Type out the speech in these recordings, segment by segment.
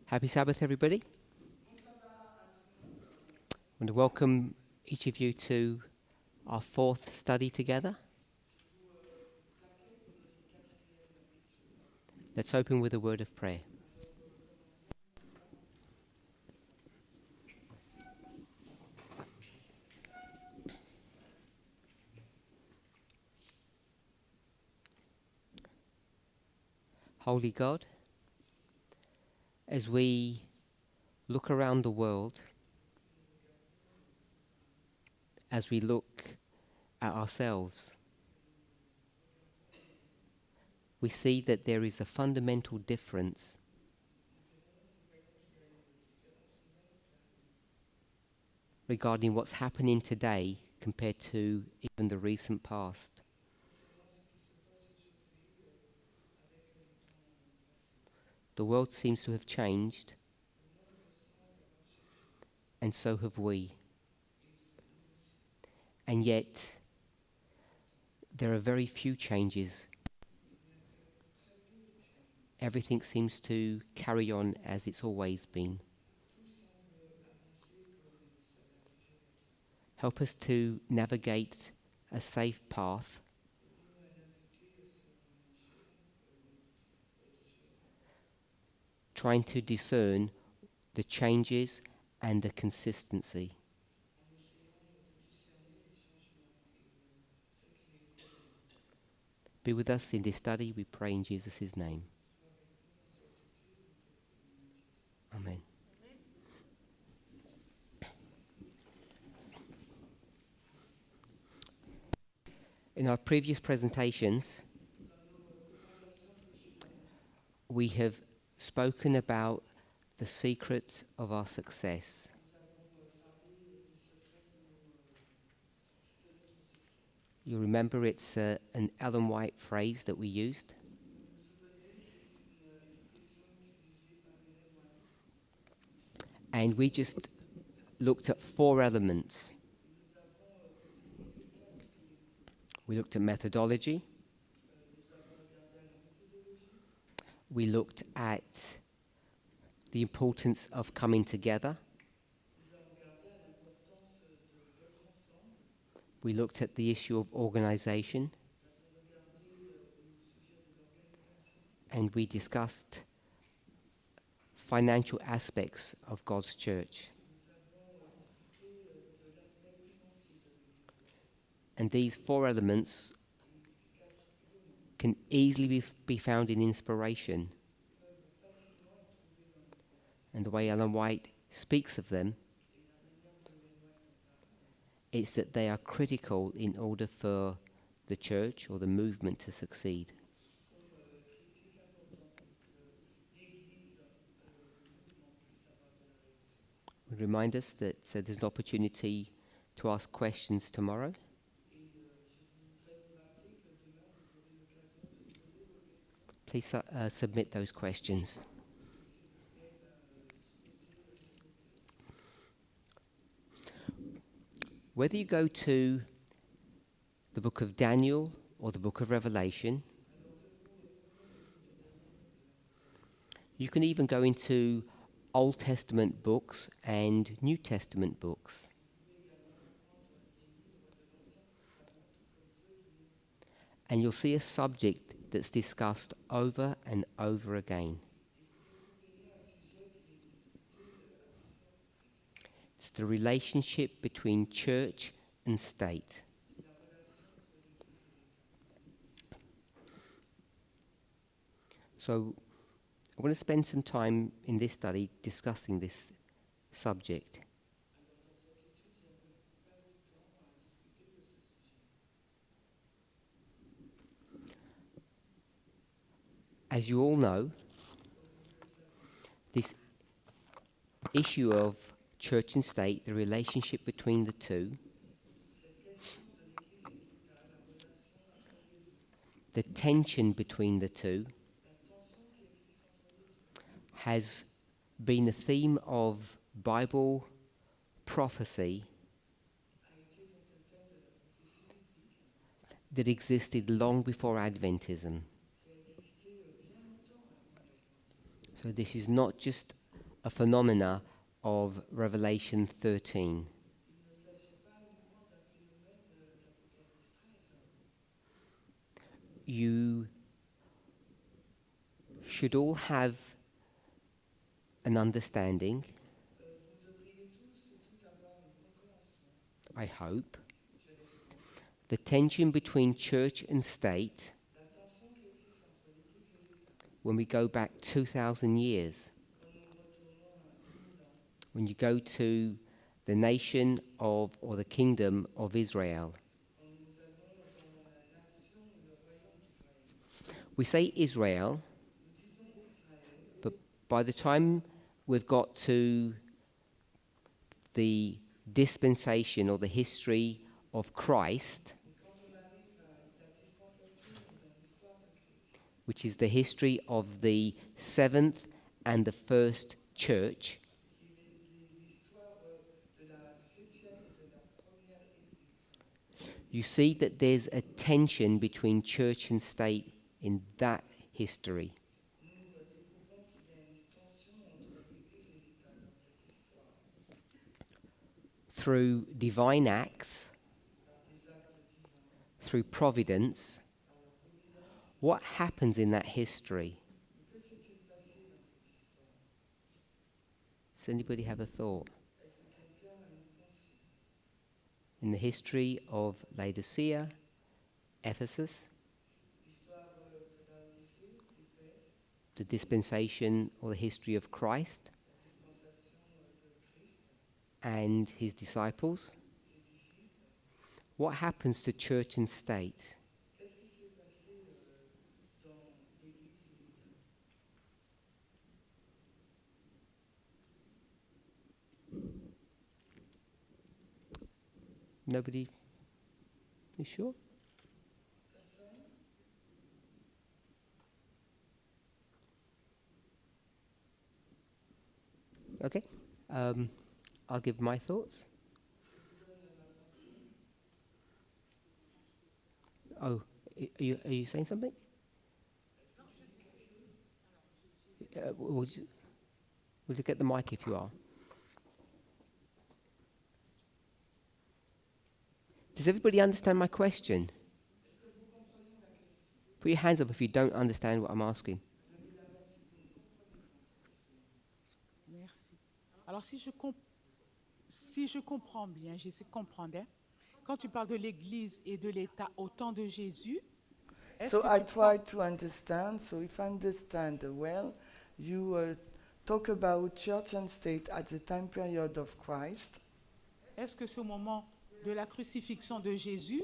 Happy Sabbath, everybody. I want to welcome each of you to our fourth study together. Let's open with a word of prayer. Holy God, as we look around the world, as we look at ourselves, we see that there is a fundamental difference regarding what's happening today compared to even the recent past. The world seems to have changed, and so have we. And yet, there are very few changes. Everything seems to carry on as it's always been. Help us to navigate a safe path trying to discern the changes and the consistency. Be with us in this study, we pray in Jesus' name. Amen. In our previous presentations, we have spoken about the secrets of our success. You remember it's an Ellen White phrase that we used. And we just looked at 4 elements. We looked at methodology. We looked at the importance of coming together. We looked at the issue of organization. And we discussed financial aspects of God's church. And these 4 elements can easily be found in inspiration. And the way Ellen White speaks of them, it's that they are critical in order for the church or the movement to succeed. We remind us that there's an opportunity to ask questions tomorrow. Please submit those questions. Whether you go to the book of Daniel or the book of Revelation, you can even go into Old Testament books and New Testament books. And you'll see a subject that's discussed over and over again. It's the relationship between church and state. So I want to spend some time in this study discussing this subject. As you all know, this issue of church and state, the relationship between the two, the tension between the two, has been a theme of Bible prophecy that existed long before Adventism. So this is not just a phenomena of Revelation 13. You should all have an understanding, I hope, the tension between church and state when we go back 2,000 years. When you go to the nation of, or the kingdom of Israel. We say Israel, but by the time we've got to the dispensation or the history of Christ, which is the history of the seventh and the first church, you see that there's a tension between church and state in that history. Through divine acts, through providence, what happens in that history? Does anybody have a thought? In the history of Laodicea, Ephesus, the dispensation or the history of Christ and his disciples, what happens to church and state? Nobody is sure? Okay. I'll give my thoughts. Oh, are you saying something? We'll just get the mic if you are. Does everybody understand my question? Put your hands up if you don't understand what I'm asking. Merci. Alors si je comprends bien, j'essaie de comprendre, hein, quand tu parles de l'Église et de l'État au temps de Jésus, est-ce So que I tu try to understand. So if I understand well, you talk about church and state at the time period of Christ. est-ce que c'est au moment de la crucifixion de Jésus?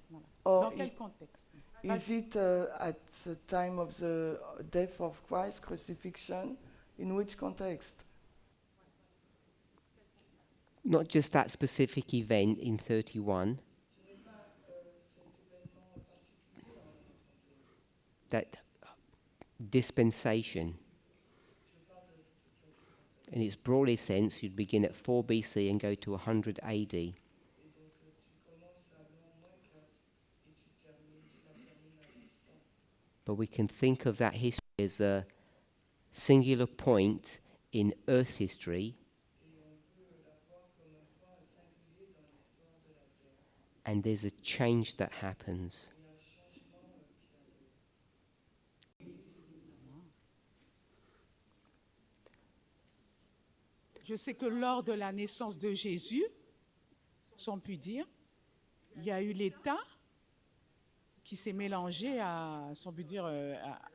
Voilà. Or Dans quel contexte? Is it at the time of the death of Christ, crucifixion? In which context? Not just that specific event in 31, that dispensation. In its broadest sense, you'd begin at 4 BC and go to 100 AD. But we can think of that history as a singular point in Earth's history, and there's a change that happens. Je sais que lors de la naissance de Jésus, si on peut dire, il y a eu l'État qui s'est mélangé à, si on peut dire,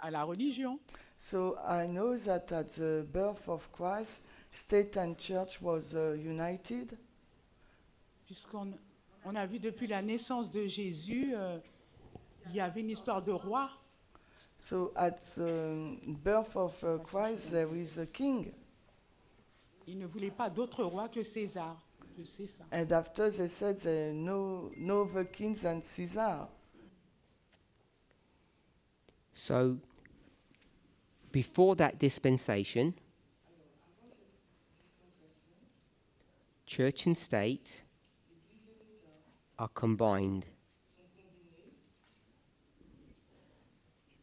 à la religion. So I know that at the birth of Christ, state and church was united. Puisqu'on a vu depuis la naissance de Jésus, il y avait une histoire de roi. So at the birth of Christ, there is a king. Il ne voulait pas d'autre roi que César. Je sais ça. And after they said there no other king than Caesar. So, before that dispensation, church and state are combined.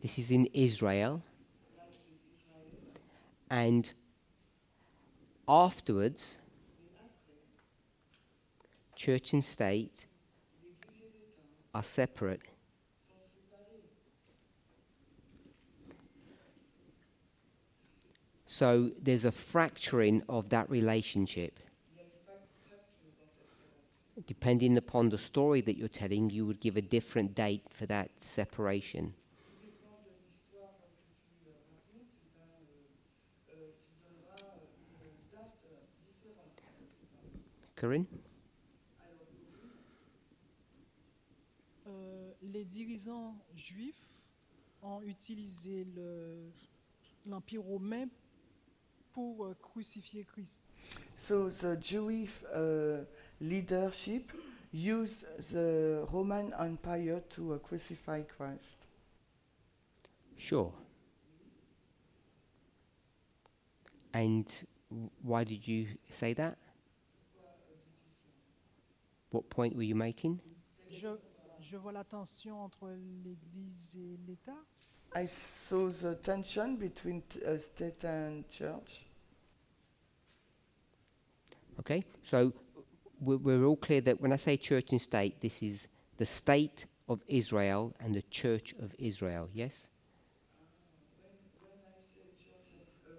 This is in Israel. And Afterwards, church and state are separate. So there's a fracturing of that relationship. Depending upon the story that you're telling, you would give a different date for that separation. Corinne? Les dirigeants juifs ont utilisé l'Empire romain pour crucifier Christ. So the Jewish leadership used the Roman Empire to crucify Christ. Sure. And why did you say that? What point were you making? Je vois la tension entre l'Église et l'État. I saw the tension between state and church. Okay, so we're all clear that when I say church and state, this is the state of Israel and the church of Israel, yes? When I say church,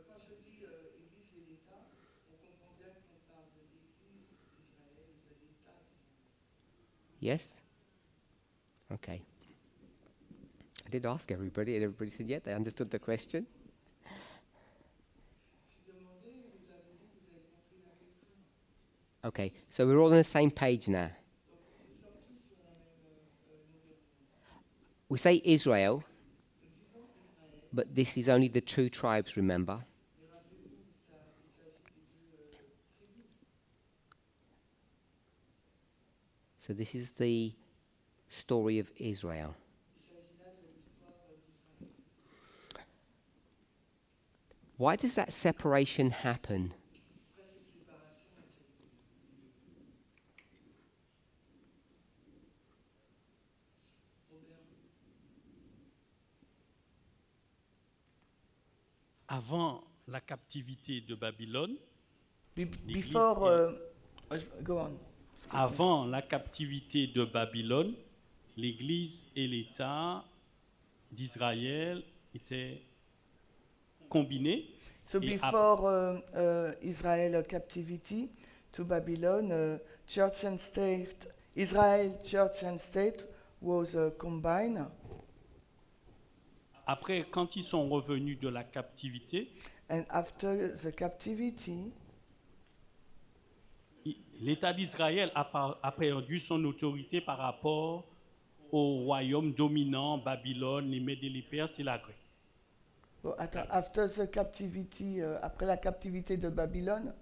quand je dis Église et l'État, on comprend bien qu'on parle de l'Église d'Israël et de l'État d'Israël. Yes? Okay. I did ask everybody, and everybody said, yeah, they understood the question. Okay, so we're all on the same page now. We say Israel, but this is only the two tribes, remember? So this is the story of Israel. Why does that separation happen? Avant la captivité de Babylone, Before, go on. avant la captivité de Babylone, l'Église et l'État d'Israël étaient combinés. So Et before Israel captivity to Babylon, church and state, Israel church and state was combined. Après, quand ils sont revenus de la captivité, And after the captivity, l'État d'Israël a perdu son autorité par rapport au royaume dominant, Babylone, les Mèdes et les Perses et la Grèce. well, after the captivity, après la captivité de Babylone,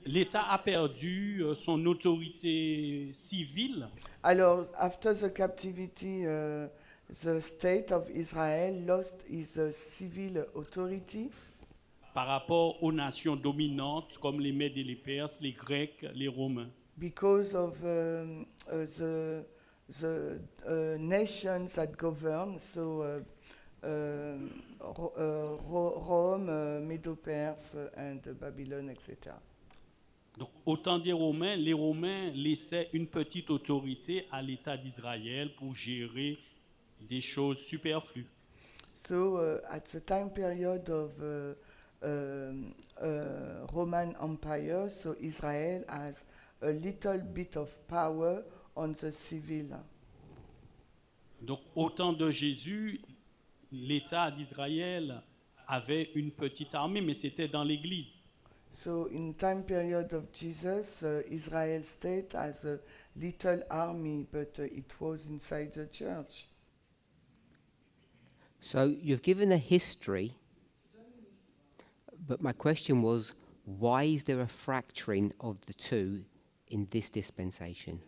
L'État a perdu son autorité civile alors after the captivity, the state of Israel lost its civil authority par rapport aux nations dominantes comme les Mèdes et les Perses, les Grecs, les Romains. because of the nations that govern, so Rome, Medo-Perse, and Babylon, etc. Donc, au temps des Romains, les Romains laissaient une petite autorité à l'État d'Israël pour gérer des choses superflues. So at the time period of Roman Empire, so Israel has a little bit of power on the civil. Donc, au temps de Jésus, l'État d'Israël avait une petite armée, mais c'était dans l'Église. So in time period of Jesus, Israel state has a little army, but it was inside the church. So you've given a history, but my question was, why is there a fracturing of the two in this dispensation?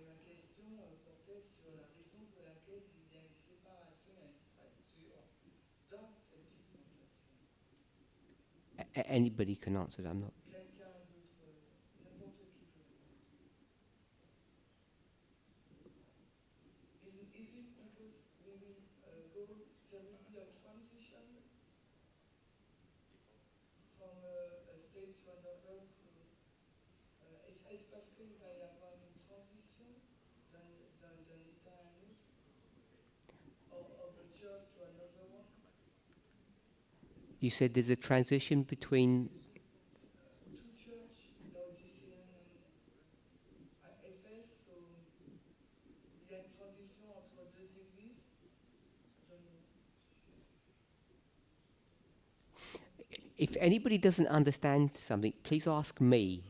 Anybody can answer that. I'm not. Is it because we will there will be a transition? You said there's a transition between. Two church, l'Odysséen à Éphèse, il y a une transition entre deux églises. If anybody doesn't understand something, please ask me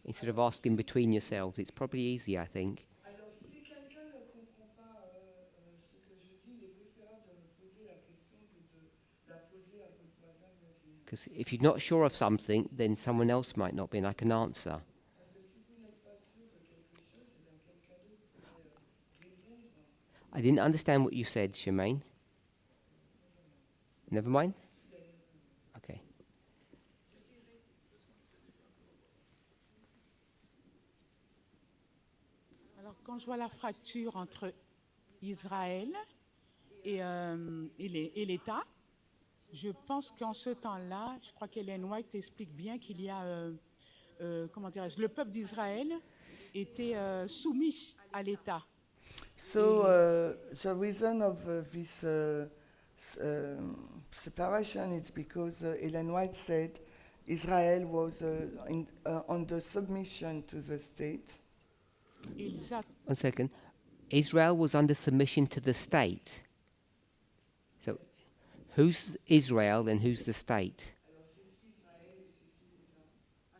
instead of asking between yourselves. It's probably easier, I think. Alors, si quelqu'un ne comprend pas ce que je dis, il est préférable de me poser la question que de la poser à votre voisin voisine. Because if you're not sure of something, then someone else might not be, and I can answer. Parce que si vous n'êtes pas sûr de quelque chose, eh bien quelqu'un d'autre pourrait répondre. I didn't understand what you said, Shemaine. Never mind? Okay. Alors, quand je vois la fracture entre Israël et l'État, je pense qu'en ce temps-là, je crois qu'Ellen White explique bien qu'il y a, comment dirais-je, le peuple d'Israël était soumis à l'État. So the reason of this separation is because Ellen White said Israel was under submission to the state. Ils a- One second. Israel was under submission to the state. So, who's Israel and who's the state?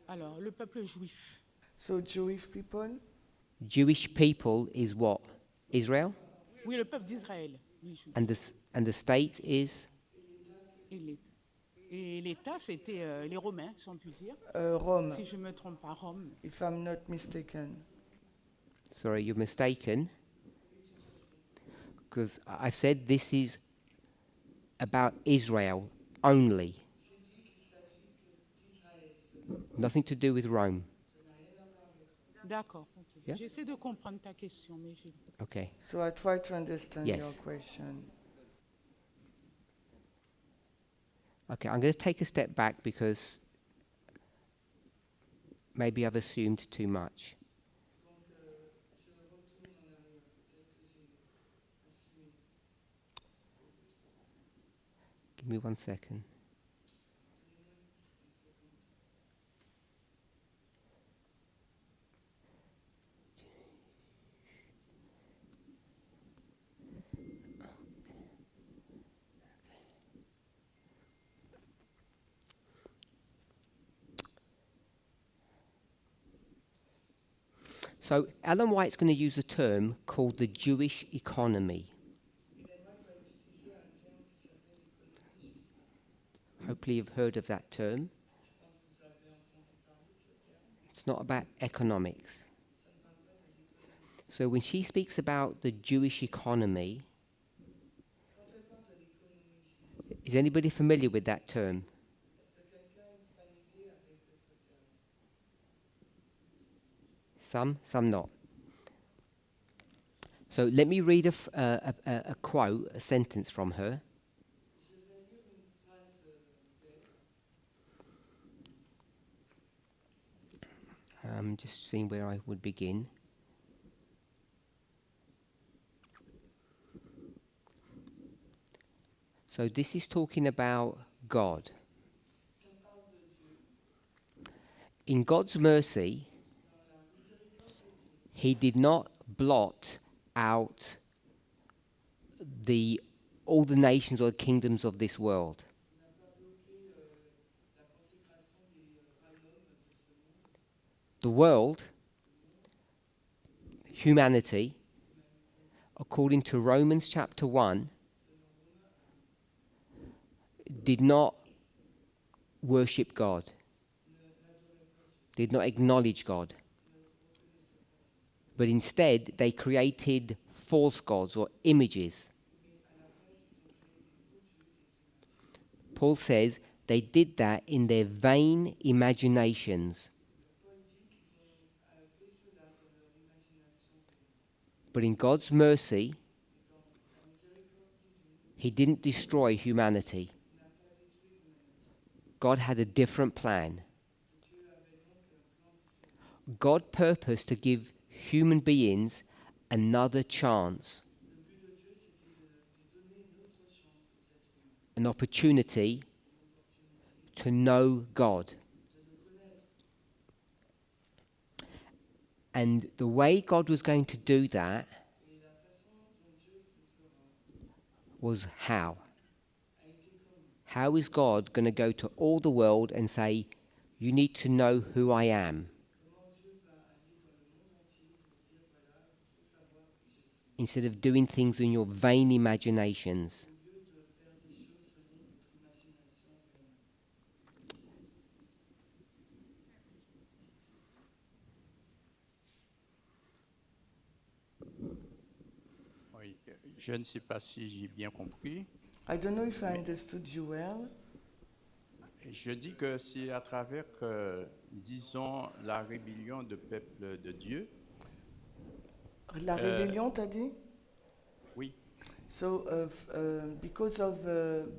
Alors, le peuple juif. So Jewish people, Jewish people is what? Israel? Oui, le peuple d'Israël. Oui, juif. And the state is? Et l'État, c'était les Romains, si on peut dire. Rome, Si je ne me trompe pas, Rome. if I'm not mistaken. Sorry, you're mistaken. Because I said this is about Israel only. Nothing to do with Rome. D'accord. ok. Yeah. J'essaie de comprendre ta question, mais j'ai... Okay. So I try to understand Yes. your question. Okay, I'm going to take a step back because maybe I've assumed too much. Give me 1 second. So Ellen White's going to use a term called the Jewish economy. Hopefully you've heard of that term. It's not about economics. So when she speaks about the Jewish economy, is anybody familiar with that term? Some not. So let me read a quote, a sentence from her. I'm just seeing where I would begin. So this is talking about God. In God's mercy, He did not blot out all the nations or kingdoms of this world. The world, humanity, according to Romans chapter 1, did not worship God, did not acknowledge God, but instead they created false gods or images. Paul says they did that in their vain imaginations. But in God's mercy, He didn't destroy humanity. God had a different plan. God purposed to give human beings another chance, an opportunity to know God. And the way God was going to do that was how? How is God going to go to all the world and say, you need to know who I am? Instead of doing things in your vain imaginations. Oui, je ne sais pas si j'ai bien compris. I don't know if I understood you well. Je dis que c'est à travers, disons, la rébellion du peuple de Dieu. La rébellion, t'as dit? Oui, So, because of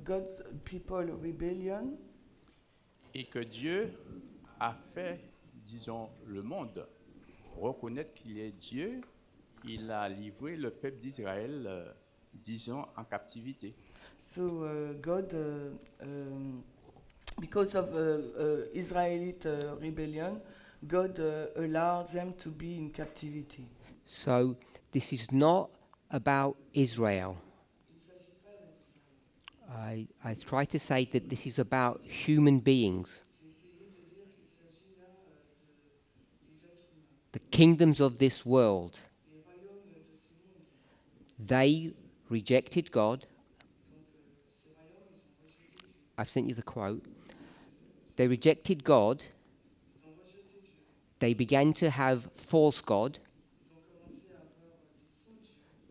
God's people rebellion, et que Dieu a fait, disons, le monde reconnaître qu'il est Dieu. Il a livré le peuple d'Israël, disons, en captivité. so God, because of Israelite rebellion, God allowed them to be in captivity. So this is not about Israel. I try to say that this is about human beings. The kingdoms of this world. They rejected God. I've sent you the quote. They rejected God. They began to have false God.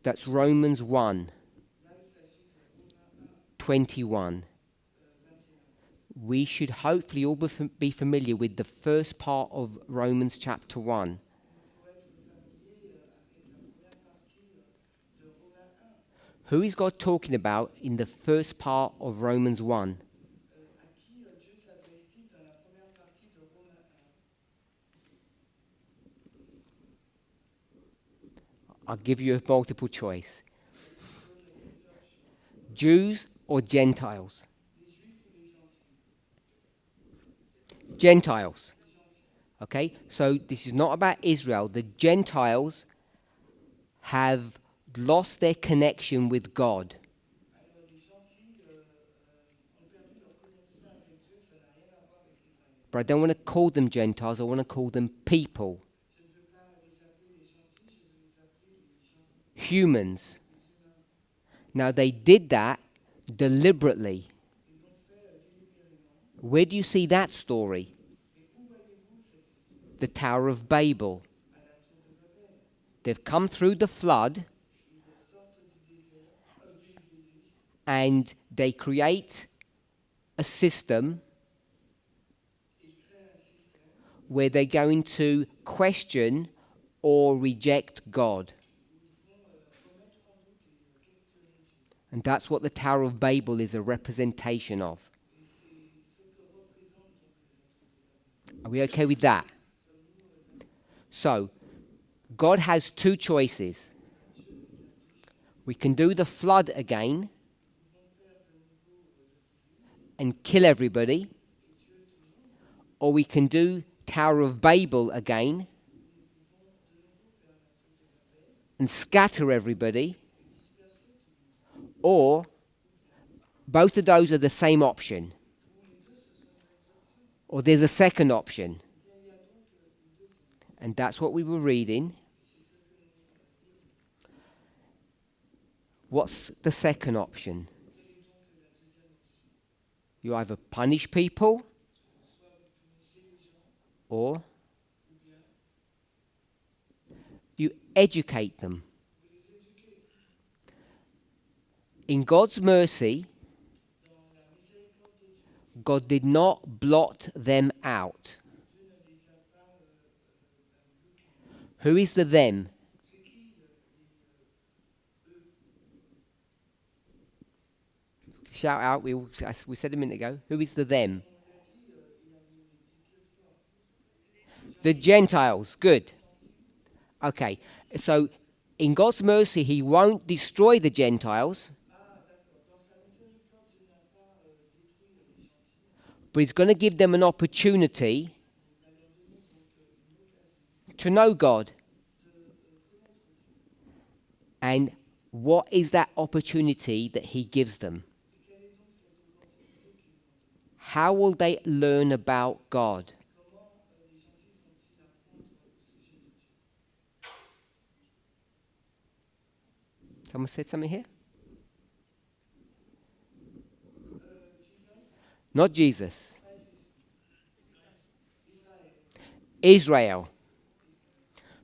That's Romans 1:21. We should hopefully all be familiar with the first part of Romans chapter 1. Who is God talking about in the first part of Romans 1? I'll give you a multiple choice. Jews or Gentiles? Gentiles. Okay, so this is not about Israel. The Gentiles have lost their connection with God. But I don't want to call them Gentiles, I want to call them people. Humans. Now they did that deliberately. Where do you see that story? The Tower of Babel. They've come through the flood and they create a system where they're going to question or reject God. And that's what the Tower of Babel is a representation of. Are we okay with that? So, God has two choices. We can do the flood again and kill everybody, or we can do Tower of Babel again and scatter everybody, or both of those are the same option. Or there's a second option. And that's what we were reading. What's the second option? You either punish people or you educate them. In God's mercy, God did not blot them out. Who is the them? Shout out, we said a minute ago. Who is the them? The Gentiles. Good. Okay, so in God's mercy, He won't destroy the Gentiles. but he's going to give them an opportunity to know God. And what is that opportunity that he gives them? How will they learn about God? Someone said something here? Not Jesus. Israel.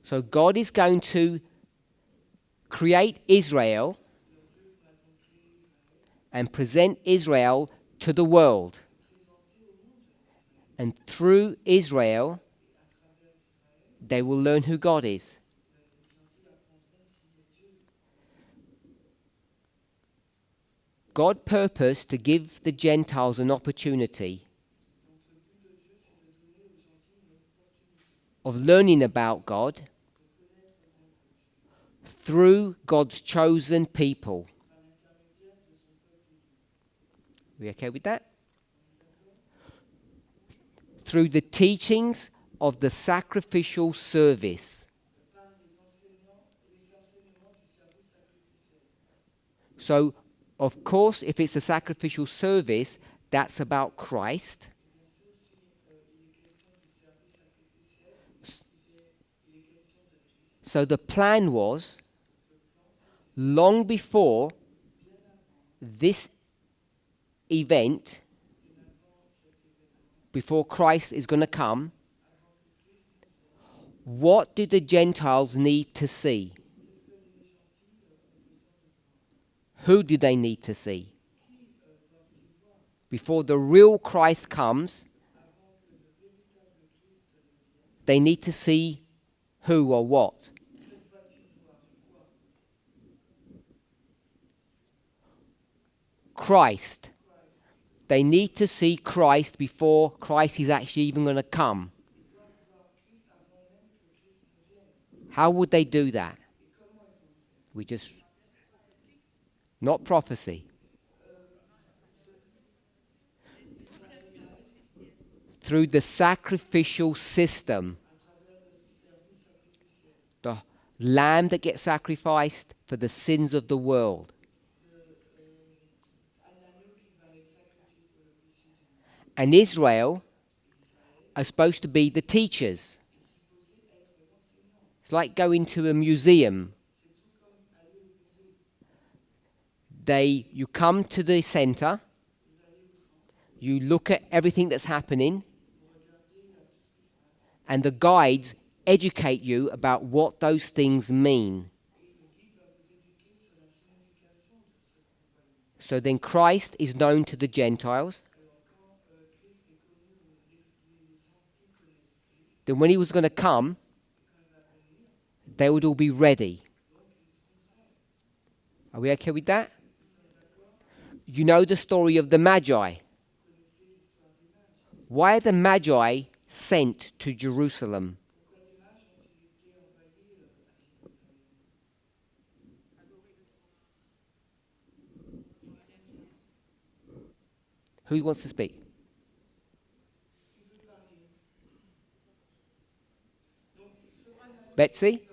So God is going to create Israel and present Israel to the world. And through Israel, they will learn who God is. God purposed to give the Gentiles an opportunity of learning about God through God's chosen people. We okay with that? Through the teachings of the sacrificial service. So, of course, if it's a sacrificial service, that's about Christ. So the plan was, long before this event, before Christ is going to come, what do the Gentiles need to see? Who do they need to see? Before the real Christ comes, they need to see who or what? Christ. They need to see Christ before Christ is actually even going to come. How would they do that? Not prophecy. Through the sacrificial system. The lamb that gets sacrificed for the sins of the world. And Israel are supposed to be the teachers. It's like going to a museum. You come to the center, you look at everything that's happening, and the guides educate you about what those things mean. So then Christ is known to the Gentiles. Then when he was going to come, they would all be ready. Are we okay with that? You know the story of the Magi. Why are the Magi sent to Jerusalem? Who wants to speak? Betsy?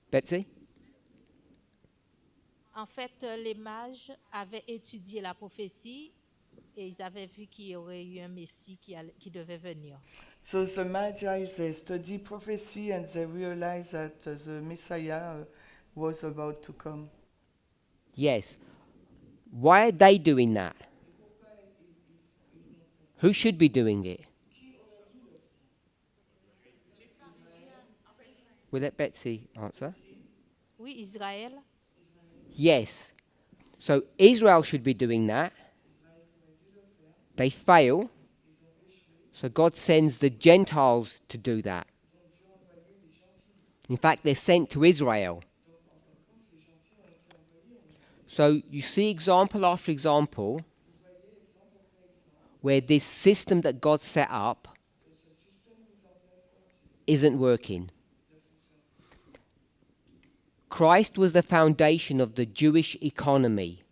Betsy? En fait, les mages avaient étudié la prophétie et ils avaient vu qu'il y aurait eu un Messie qui devait venir. So the Magi, they study prophecy and they realize that the Messiah was about to come. Yes. Why are they doing that? Who should be doing it? We'll let Betsy answer. Oui, Israël. Yes. So Israel should be doing that. They fail. So God sends the Gentiles to do that. In fact, they're sent to Israel. So you see example after example where this system that God set up isn't working. Christ was the foundation of the Jewish economy.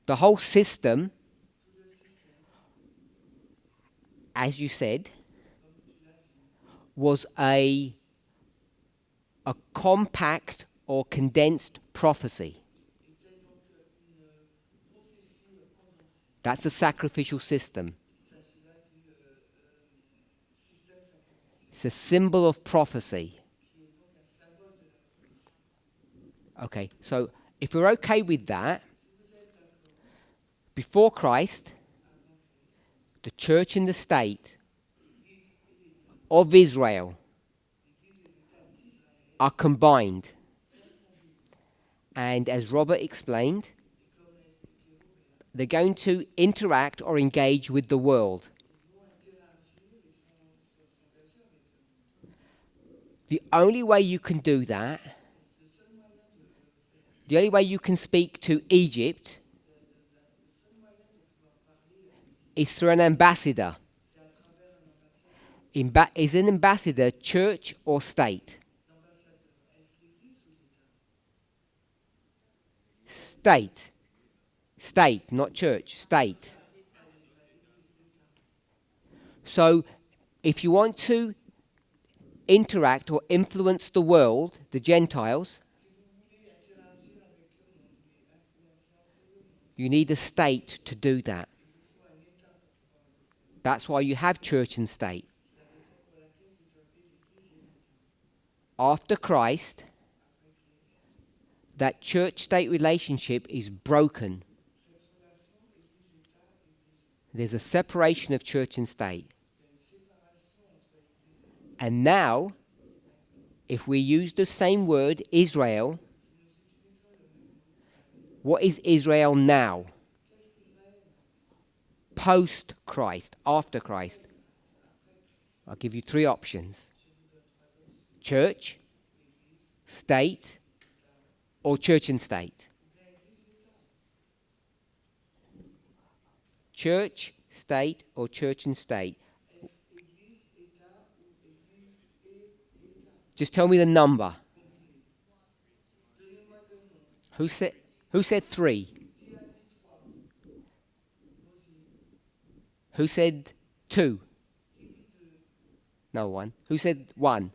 The whole system, as you said, was a compact or condensed prophecy. That's a sacrificial system. It's a symbol of prophecy. Okay, so if we're okay with that, before Christ, the church and the state of Israel are combined. And as Robert explained, they're going to interact or engage with the world. The only way you can do that, the only way you can speak to Egypt is through an ambassador. Is an ambassador church or state? State. State, not church. State. So, if you want to interact or influence the world, the Gentiles, you need a state to do that. That's why you have church and state. After Christ, that church-state relationship is broken. There's a separation of church and state. And now, if we use the same word, Israel, what is Israel now? Post-Christ, after Christ. I'll give you three options. Church, state, or church and state. Church, state, or church and state. Just tell me the number. Who said three? Who said two? No one. Who said one?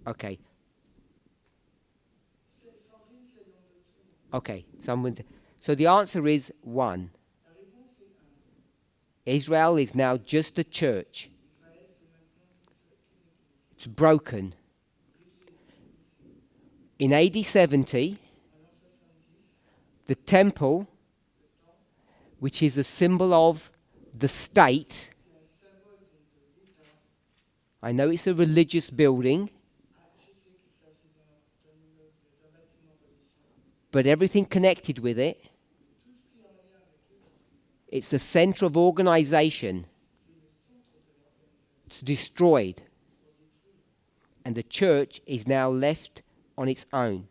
Okay. Okay. So the answer is one. Israel is now just a church. It's broken. In AD 70, the temple, which is a symbol of the state, I know it's a religious building, but everything connected with it, it's the center of organization. It's destroyed. And the church is now left on its own.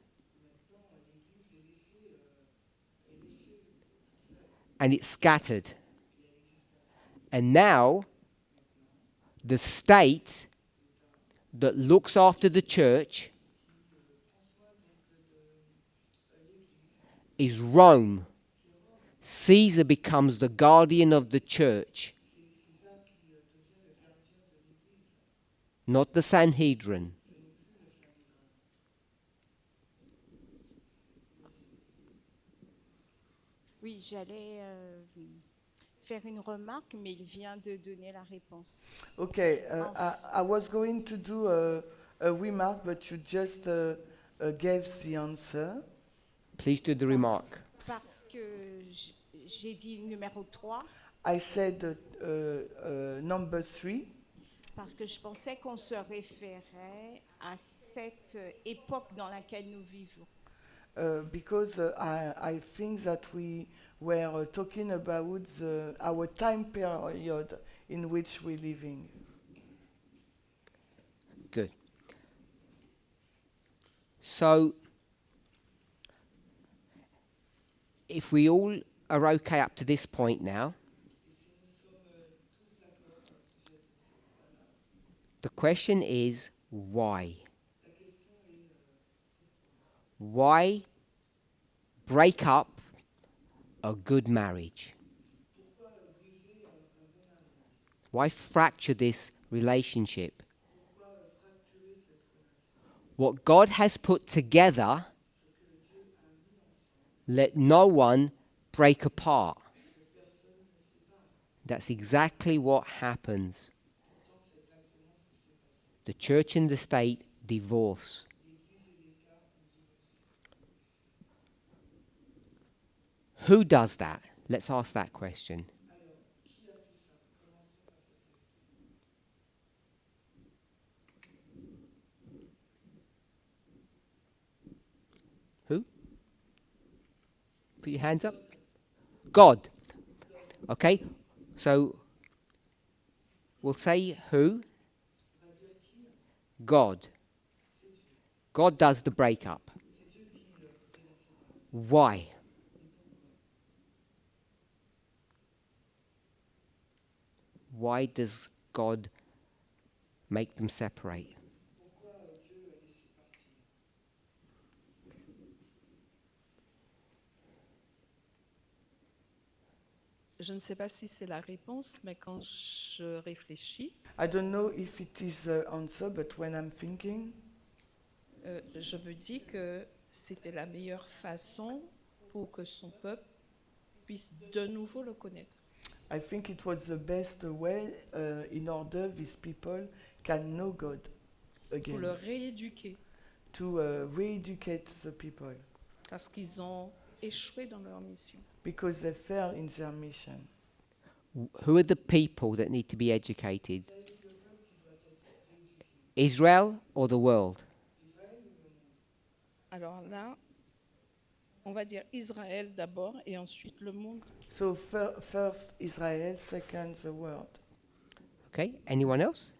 And it's scattered. And now, the state that looks after the church is Rome. Caesar becomes the guardian of the church, not the Sanhedrin. Oui, j'allais faire une remarque, mais il vient de donner la réponse. Okay, I was going to do a remark, but you just gave the answer. Please do the remark. Parce que j'ai dit numéro 3, I said number 3 parce que je pensais qu'on se référait à cette époque dans laquelle nous vivons. because I think that we were talking about our time period in which we're living. Good. So, if we all are okay up to this point now, The question is, why? Why break up a good marriage? Why fracture this relationship? What God has put together, let no one break apart. That's exactly what happens. The church and the state divorce. Who does that? Let's ask that question. Who? Put your hands up. God. Okay, so we'll say who? God. God does the breakup. Why? Why does God make them separate? Je ne sais pas si c'est la réponse, mais quand je réfléchis, I don't know if it is the answer, but when I'm thinking, je me dis que c'était la meilleure façon pour que son peuple puisse de nouveau le connaître. I think it was the best way in order these people can know God Pour again, le rééduquer, to re-educate the people, parce qu'ils ont échoué dans leur mission. because they fail in their mission. Who are the people that need to be educated? Israel or the world? Alors là, on va dire Israël d'abord et ensuite le monde. So first Israel, second the world. Okay, anyone else?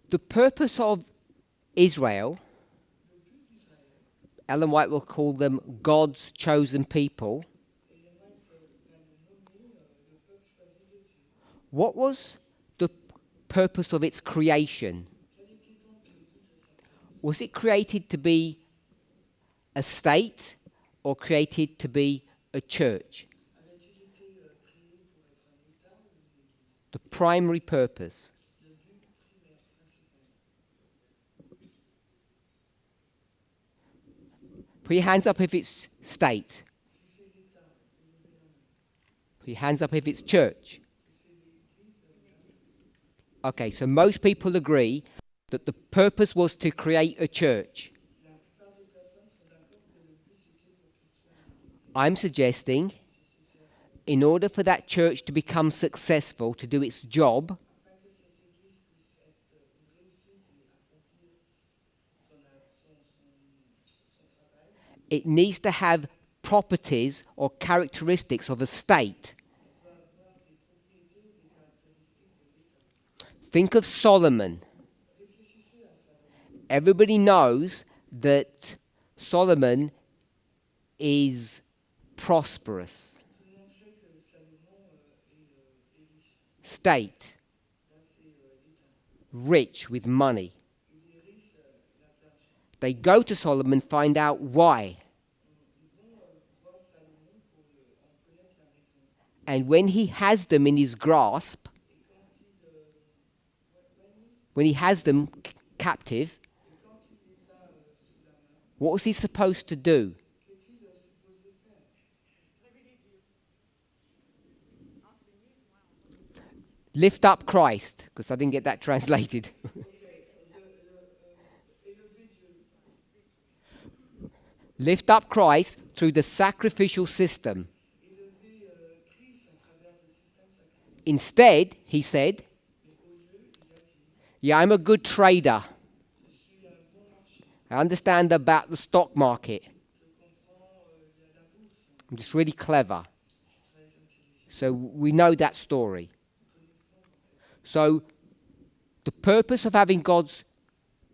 The purpose of Israel, Ellen White will call them God's chosen people. What was the purpose of its creation? Was it created to be a state or created to be a church? The primary purpose. Put your hands up if it's state. Put your hands up if it's church. Okay, so most people agree that the purpose was to create a church. I'm suggesting, in order for that church to become successful, to do its job, it needs to have properties or characteristics of a state. Think of Solomon. Everybody knows that Solomon is prosperous. State. Rich with money. They go to Solomon, find out why. And when he has them in his grasp, when he has them captive, what was he supposed to do? Lift up Christ, because I didn't get that translated. Lift up Christ through the sacrificial system. Instead, he said, yeah, I'm a good trader. I understand about the stock market. I'm just really clever. So we know that story. So the purpose of having God's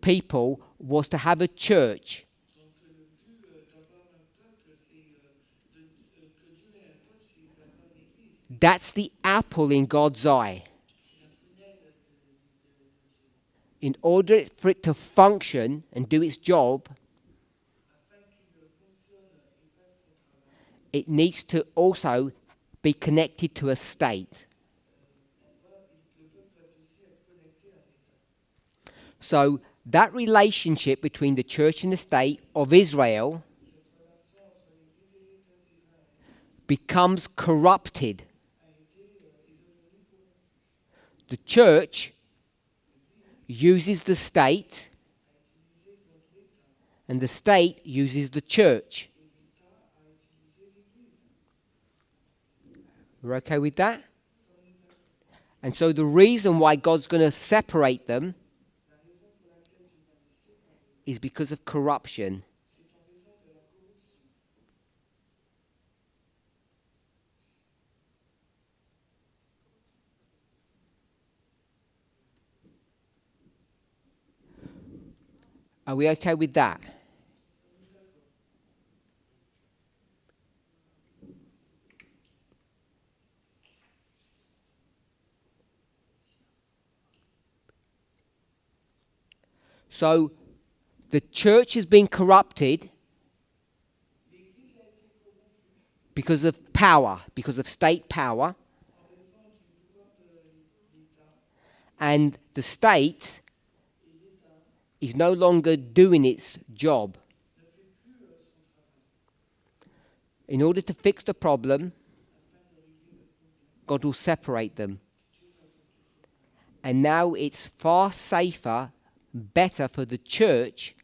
people was to have a church. That's the apple in God's eye. In order for it to function and do its job, it needs to also be connected to a state. So that relationship between the church and the state of Israel becomes corrupted. The church uses the state, and the state uses the church. We're okay with that? And so the reason why God's going to separate them is because of corruption. Are we okay with that? So the church has been corrupted because of power, because of state power. And the state is no longer doing its job. In order to fix the problem, God will separate them. And now it's far safer, better for the church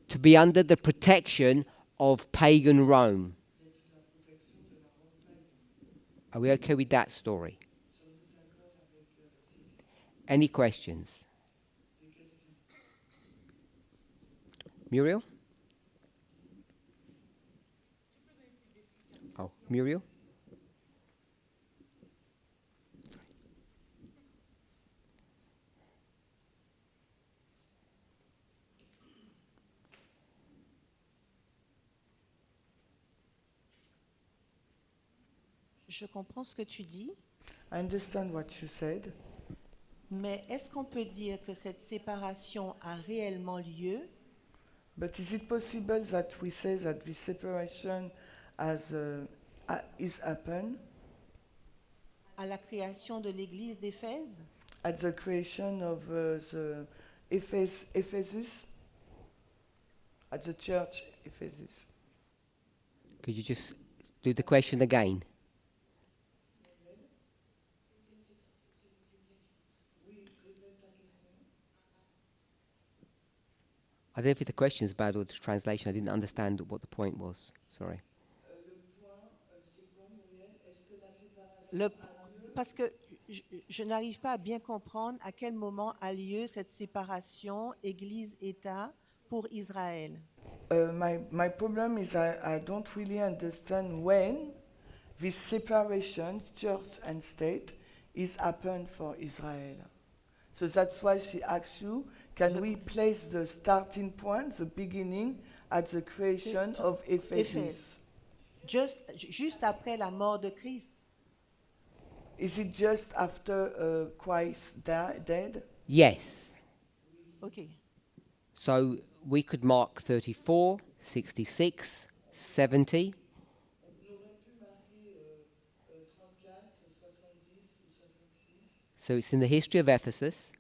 to be under the protection of pagan Rome. Are we okay with that story? Any questions? Muriel? Oh, Muriel? Je comprends ce que tu dis, I understand what you said, mais est-ce qu'on peut dire que cette séparation a réellement lieu but is it possible that we say that this separation is happened à la création de l'Église d'Éphèse? at the creation of the Ephesus, at the church Ephesus? Could you just do the question again? I don't know if the question is bad or the translation. I didn't understand what the point was. Sorry. Parce que je n'arrive pas à bien comprendre à quel moment a lieu cette séparation Église-État pour Israël. My problem is I don't really understand when this separation, church and state, is happened for Israel. So that's why she asks you, can we place the starting point, the beginning, at the creation of Ephesus? Juste après la mort de Christ. Is it just after Christ dead? Yes. Okay. So we could mark 34, 66, 70. So it's in the history of Ephesus.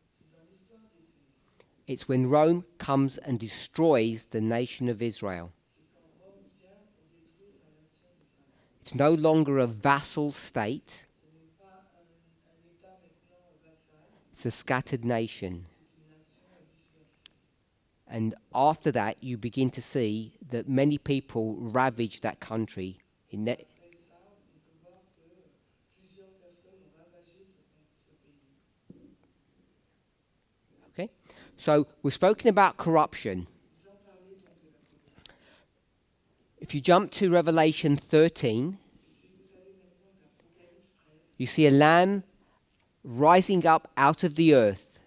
It's when Rome comes and destroys the nation of Israel. It's no longer a vassal state. It's a scattered nation. And after that, you begin to see that many people ravage that country. Okay? So we've spoken about corruption. If you jump to Revelation 13, you see a lamb rising up out of the earth.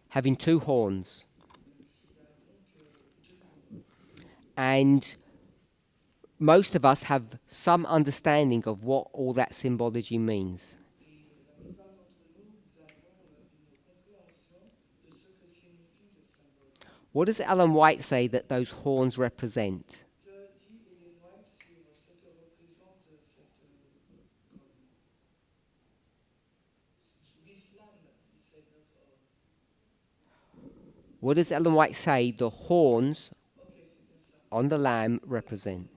Having two horns. And most of us have some understanding of what all that symbology means. What does Ellen White say that those horns represent? What does Ellen White say the horns on the lamb represent?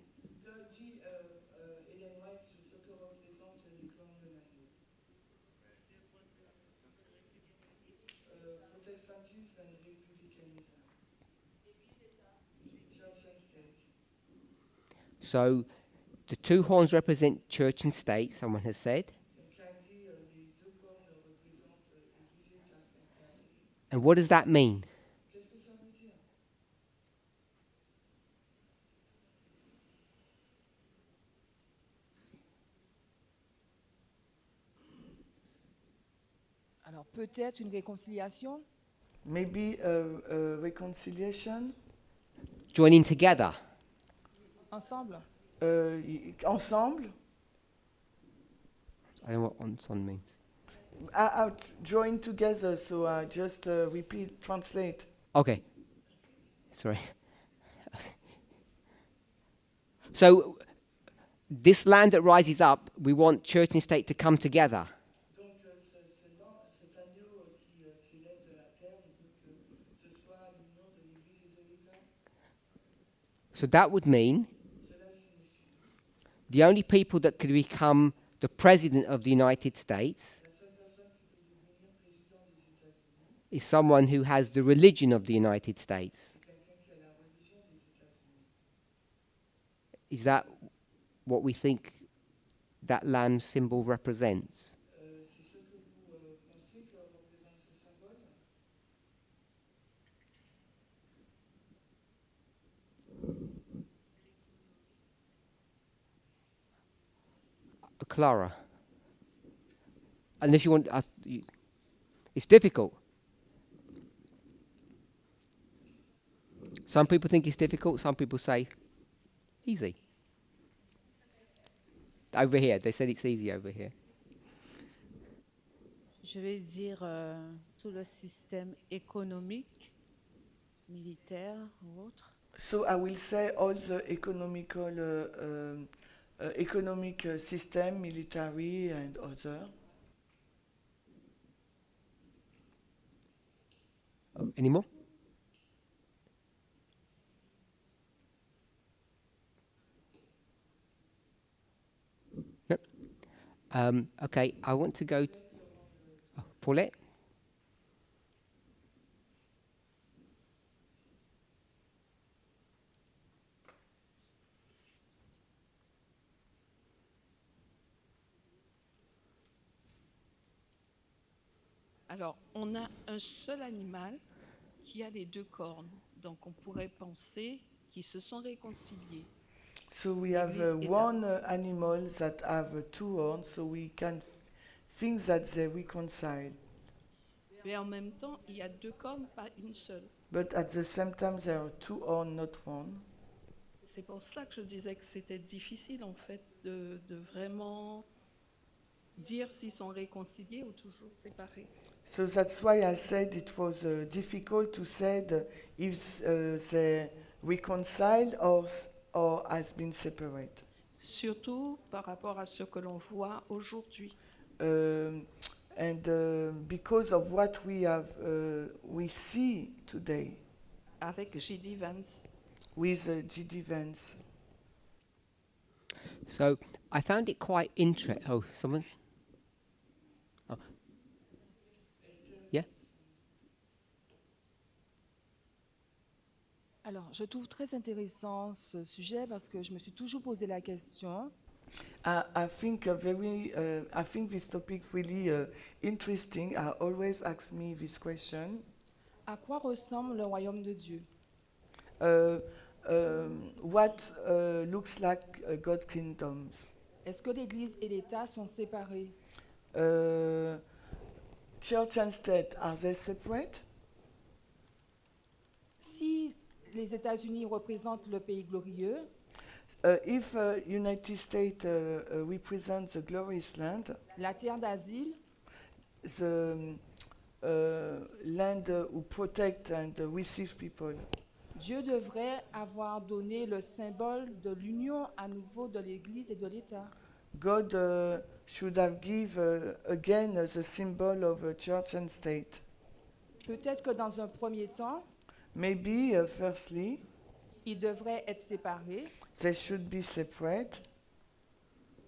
So the two horns represent church and state, someone has said. And what does that mean? Alors peut-être une réconciliation. Maybe a reconciliation. Joining together. Ensemble. Ensemble. I don't know what ensemble means. Join together, so just repeat, translate. Okay. Sorry. So this land that rises up, we want church and state to come together. So that would mean the only people that could become the president of the United States is someone who has the religion of the United States. Is that what we think that lamb symbol represents? Clara, unless you want, it's difficult. Some people think it's difficult, some people say easy. Over here, they said it's easy over here. Je vais dire tout le système économique, militaire ou autre. So I will say all the economic system, military and other. Any more? No. Okay, I want to go. Paulette. Alors, on a un seul animal qui a les deux cornes. Donc, on pourrait penser qu'ils se sont réconciliés. So we have one animal that have two horns, so we can think that they reconcile. Mais en même temps, il y a deux cornes, pas une seule. But at the same time, there are two horns, not one. C'est pour cela que je disais que c'était difficile, en fait, de vraiment dire s'ils sont réconciliés ou toujours séparés. So that's why I said it was difficult to say if they reconciled or has been separate. Surtout par rapport à ce que l'on voit aujourd'hui. Because of what we see today. Avec J.D. Vance. With J.D. Vance. So I found it quite interesting. Oh, someone? Oh. Yeah? Alors, je trouve très intéressant ce sujet parce que je me suis toujours posé la question. I think this topic really interesting. I always ask me this question. À quoi ressemble le royaume de Dieu? What looks like God's kingdoms? Est-ce que l'Église et l'État sont séparés? Church and state, are they separate? Si les États-Unis représentent le pays glorieux, If United States represents the glorious land, la terre d'asile, the land who protect and receive people, Dieu devrait avoir donné le symbole de l'union à nouveau de l'Église et de l'État. God should have given again the symbol of church and state. Peut-être que dans un premier temps, Maybe, firstly, ils devraient être séparés, they should be separate,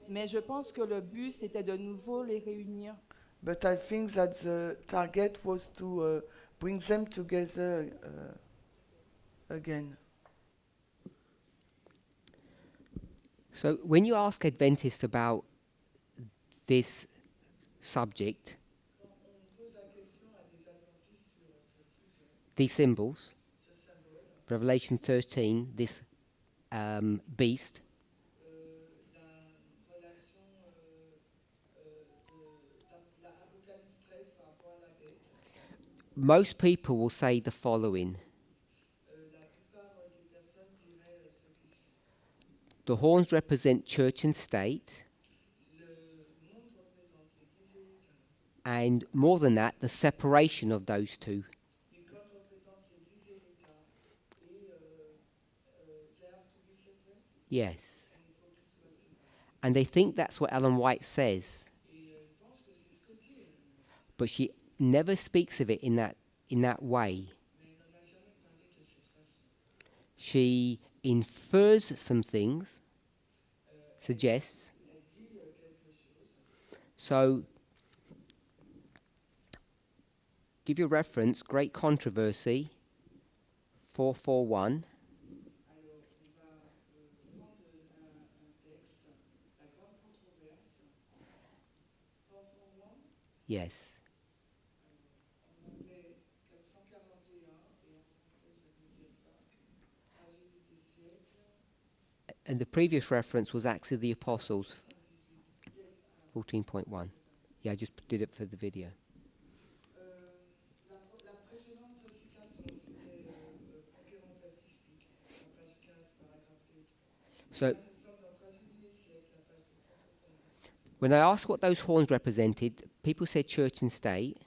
mais je pense que le but, c'était de nouveau les réunir. but I think that the target was to bring them together again. So when you ask Adventists about this subject, these symbols, Revelation 13, this beast, most people will say the following. The horns represent church and state, and more than that, the separation of those two. Yes. And they think that's what Ellen White says. But she never speaks of it in that way. She infers some things, suggests. So, give you a reference, Great Controversy, 441. Yes. And the previous reference was Acts of the Apostles, 14.1. Yeah, I just did it for the video. So, when I asked what those horns represented, people said church and state.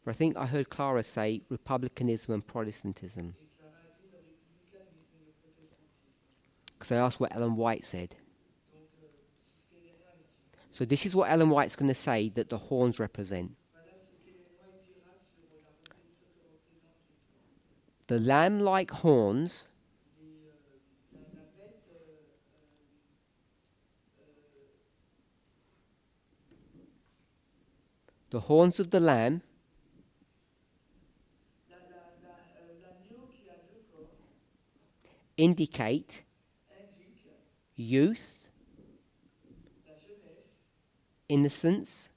But I think I heard Clara say republicanism and Protestantism. Because I asked what Ellen White said. So this is what Ellen White's going to say that the horns represent. The lamb-like horns the horns of the lamb indicate youth, innocence,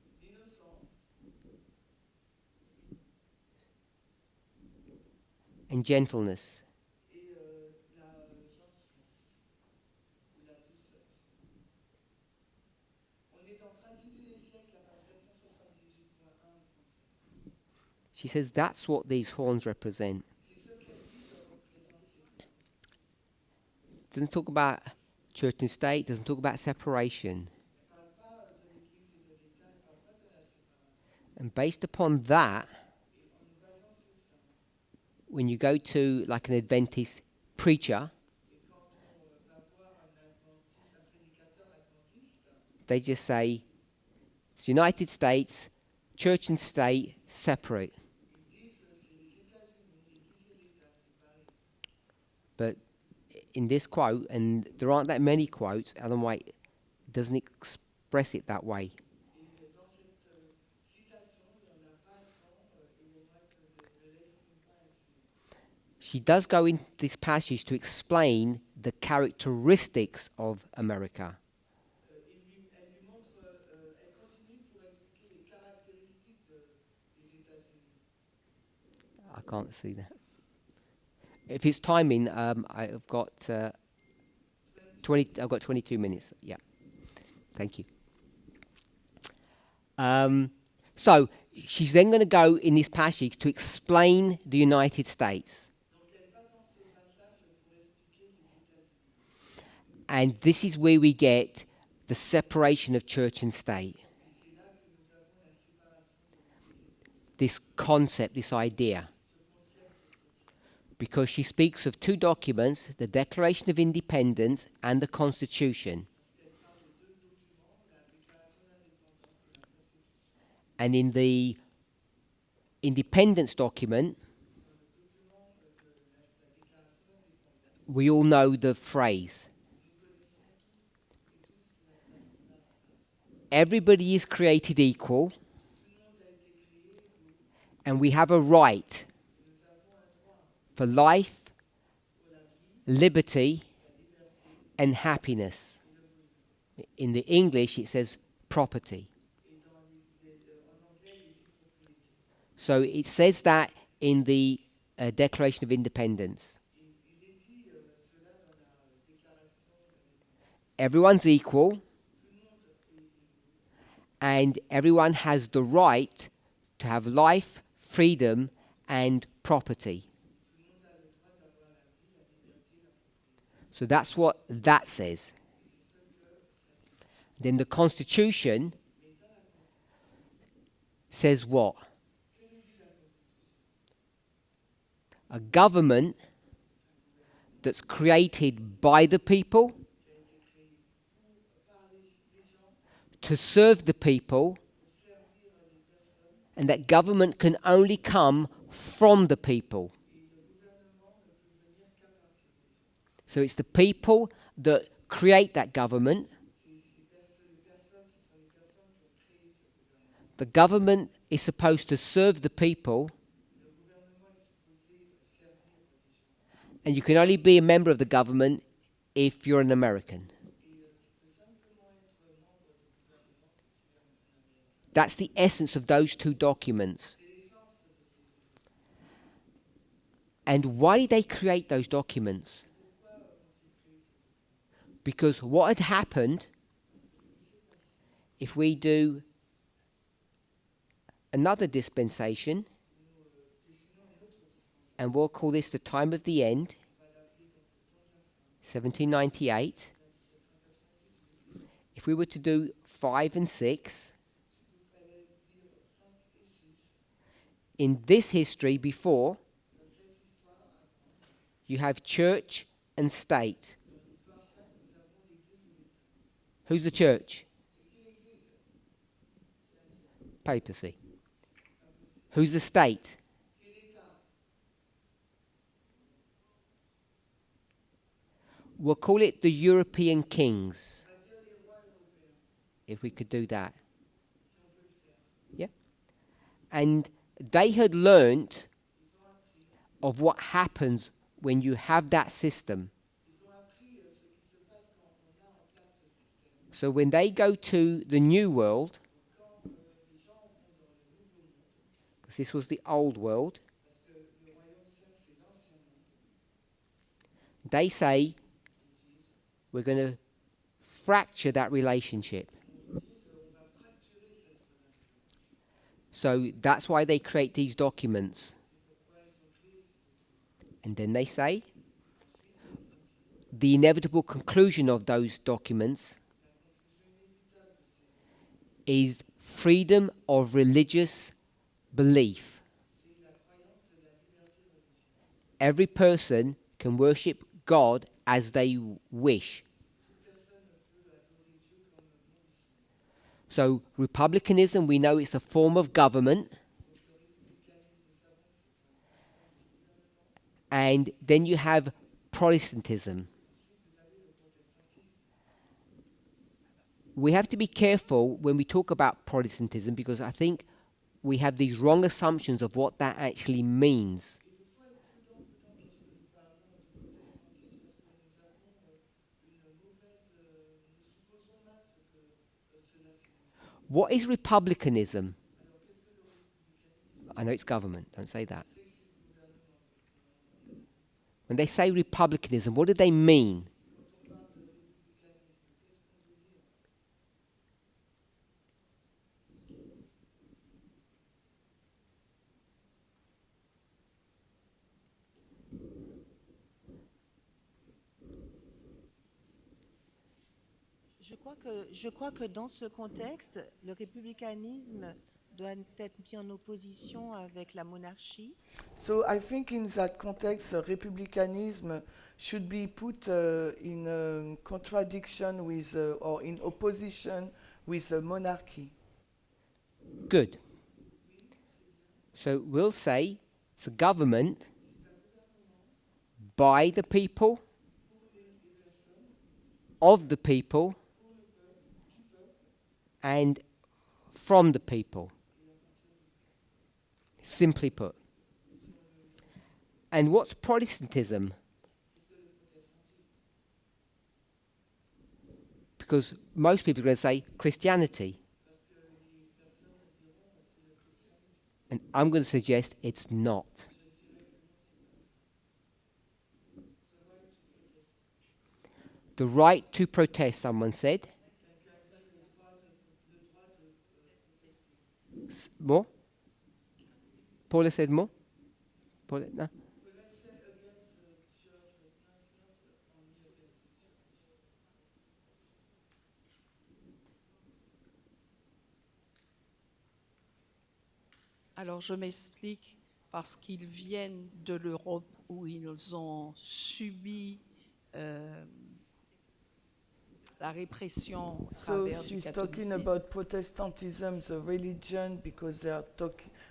and gentleness. She says that's what these horns represent. Doesn't talk about church and state, doesn't talk about separation. And based upon that, when you go to like an Adventist preacher, they just say, it's United States, church and state, separate. But in this quote, and there aren't that many quotes, Ellen White doesn't express it that way. She does go in this passage to explain the characteristics of America. I can't see that. If it's timing, I've got 20. I've got 22 minutes. Yeah, thank you. So she's then going to go in this passage to explain the United States. And this is where we get the separation of church and state. This concept, this idea. Because she speaks of two documents, the Declaration of Independence and the Constitution. And in the independence document, we all know the phrase. Everybody is created equal, and we have a right for life, liberty, and happiness. In the English, it says property. So it says that in the Declaration of Independence. Everyone's equal, and everyone has the right to have life, freedom, and property. So that's what that says. Then the Constitution says what? A government that's created by the people, to serve the people, and that government can only come from the people. So it's the people that create that government. The government is supposed to serve the people, and you can only be a member of the government if you're an American. That's the essence of those two documents. And why did they create those documents? Because what had happened, if we do another dispensation, and we'll call this the time of the end, 1798, if we were to do 5 and 6, in this history before, you have church and state. Who's the church? Papacy. Who's the state? We'll call it the European kings. If we could do that. Yeah. And they had learnt of what happens when you have that system. So when they go to the New World, because this was the old world, they say, we're going to fracture that relationship. So that's why they create these documents. And then they say, the inevitable conclusion of those documents is freedom of religious belief. Every person can worship God as they wish. So republicanism, we know it's a form of government. And then you have Protestantism. We have to be careful when we talk about Protestantism, because I think we have these wrong assumptions of what that actually means. What is republicanism? I know it's government, don't say that. When they say republicanism, what do they mean? Je crois que dans ce contexte, le républicanisme doit être mis en opposition avec la monarchie. So I think in that context, republicanism should be put in contradiction with or in opposition with monarchy. Good. So we'll say it's a government by the people, of the people, and from the people. Simply put. And what's Protestantism? Because most people are going to say Christianity. And I'm going to suggest it's not. The right to protest, someone said. More? Paula said more? Paula, no? Alors je m'explique, parce qu'ils viennent de l'Europe où ils ont subi la répression au So travers du she's talking catholicisme. about Protestantism, the religion, because they are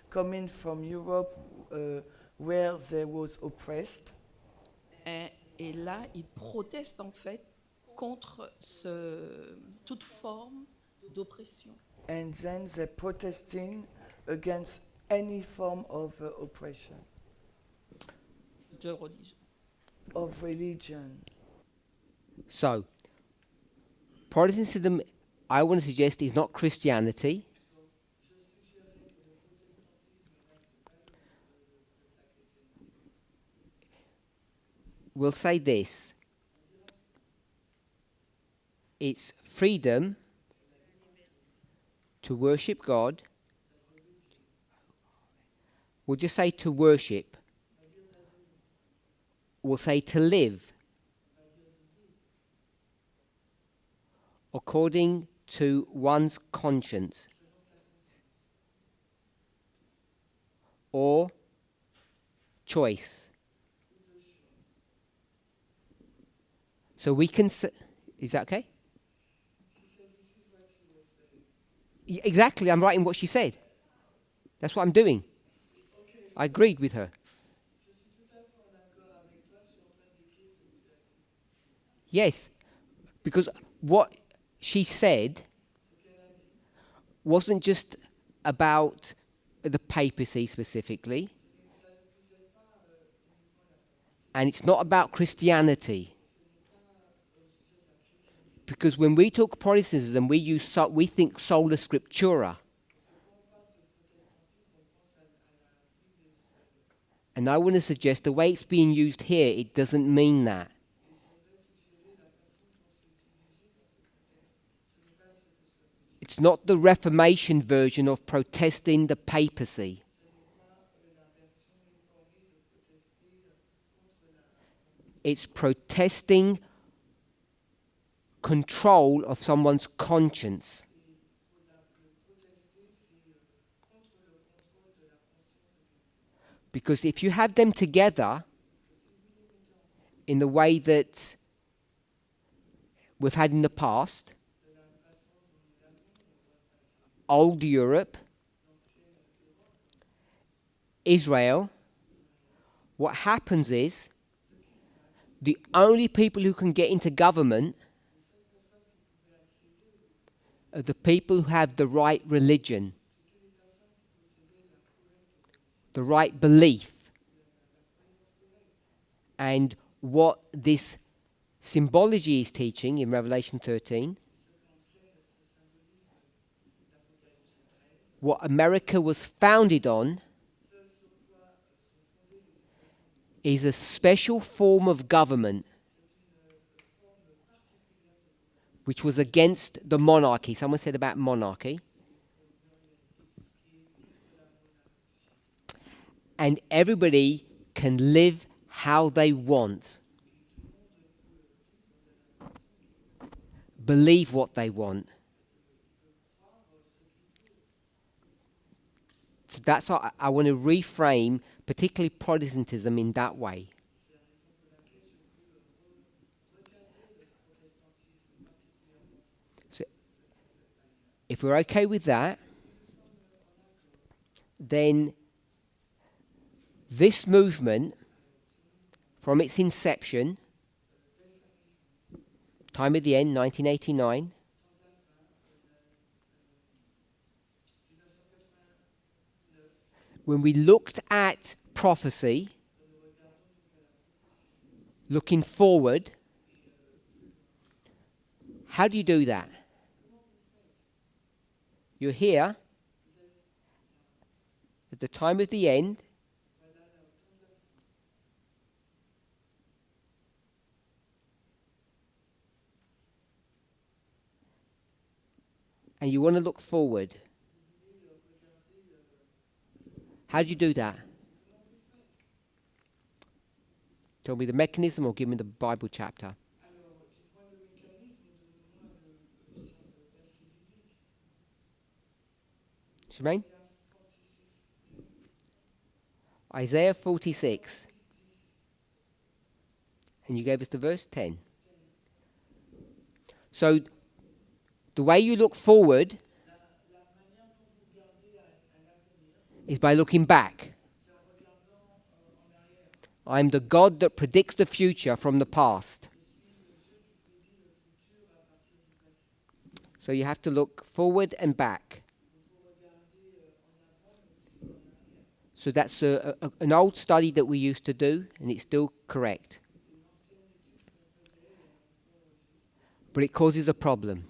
coming from Europe where they was oppressed. Et là, ils protestent en fait contre toute forme d'oppression. And then they're protesting against any form of oppression. De religion. Of religion. So, Protestantism, I want to suggest, is not Christianity. We'll say this. It's freedom to worship God. We'll just say to worship. We'll say to live according to one's conscience or choice. So we can say, is that okay? Exactly, I'm writing what she said. That's what I'm doing. I agreed with her. Yes, because what she said wasn't just about the papacy specifically, and it's not about Christianity. Because when we talk Protestantism, we think sola scriptura. And I want to suggest the way it's being used here, it doesn't mean that. It's not the Reformation version of protesting the papacy. It's protesting control of someone's conscience. Because if you have them together in the way that we've had in the past, old Europe, Israel, what happens is the only people who can get into government are the people who have the right religion, the right belief. And what this symbology is teaching in Revelation 13, what America was founded on, is a special form of government which was against the monarchy. Someone said about monarchy. And everybody can live how they want. believe what they want. So that's how I want to reframe, particularly Protestantism, in that way. So if we're okay with that, then this movement, from its inception, time of the end, 1989, when we looked at prophecy, looking forward, how do you do that? You're here at the time of the end, and you want to look forward. How do you do that? Tell me the mechanism or give me the Bible chapter. Shemaine? Isaiah 46. And you gave us the verse 10. So, the way you look forward is by looking back. I'm the God that predicts the future from the past. So you have to look forward and back. So that's an old study that we used to do, and it's still correct. But it causes a problem.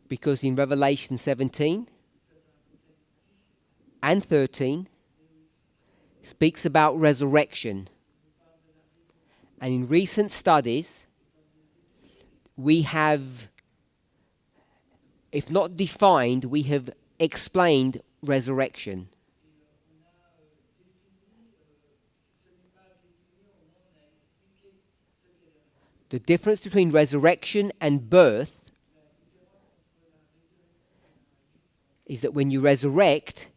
Because in Revelation 17 and 13, speaks about resurrection. And in recent studies, we have, if not defined, we have explained resurrection. The difference between resurrection and birth is that when you resurrect,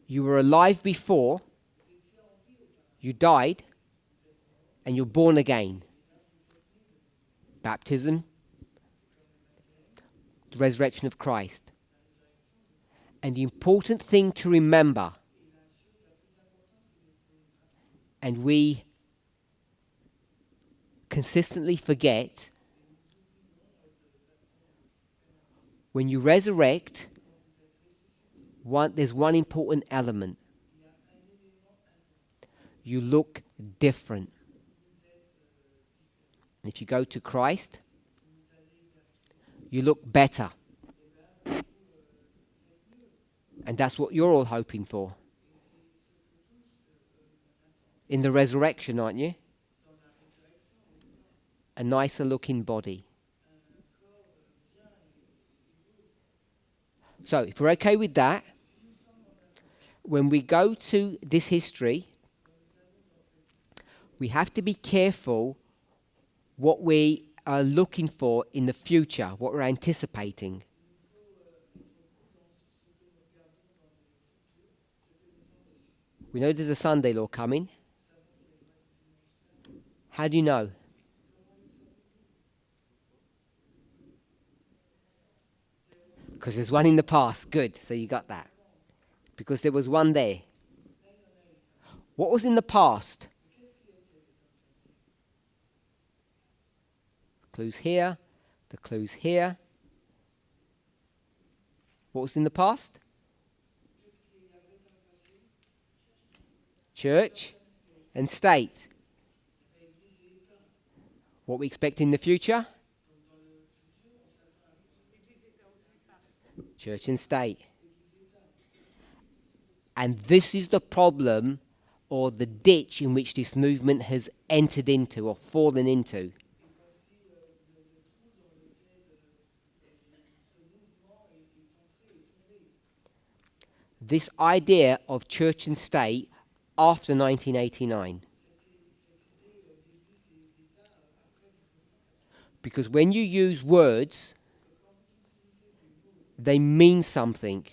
you were alive before, you died, and you're born again. Baptism, the resurrection of Christ. And the important thing to remember, and we consistently forget, when you resurrect, there's one important element. You look different. If you go to Christ, you look better. And that's what you're all hoping for. In the resurrection, aren't you? A nicer looking body. So, if we're okay with that, when we go to this history, we have to be careful what we are looking for in the future, what we're anticipating. We know there's a Sunday law coming. How do you know? Because there's one in the past. Good, so you got that. Because there was one there. What was in the past? Clues here, the clues here. What was in the past? Church and state. What we expect in the future? Church and state. And this is the problem or the ditch in which this movement has entered into or fallen into. This idea of church and state after 1989. Because when you use words, they mean something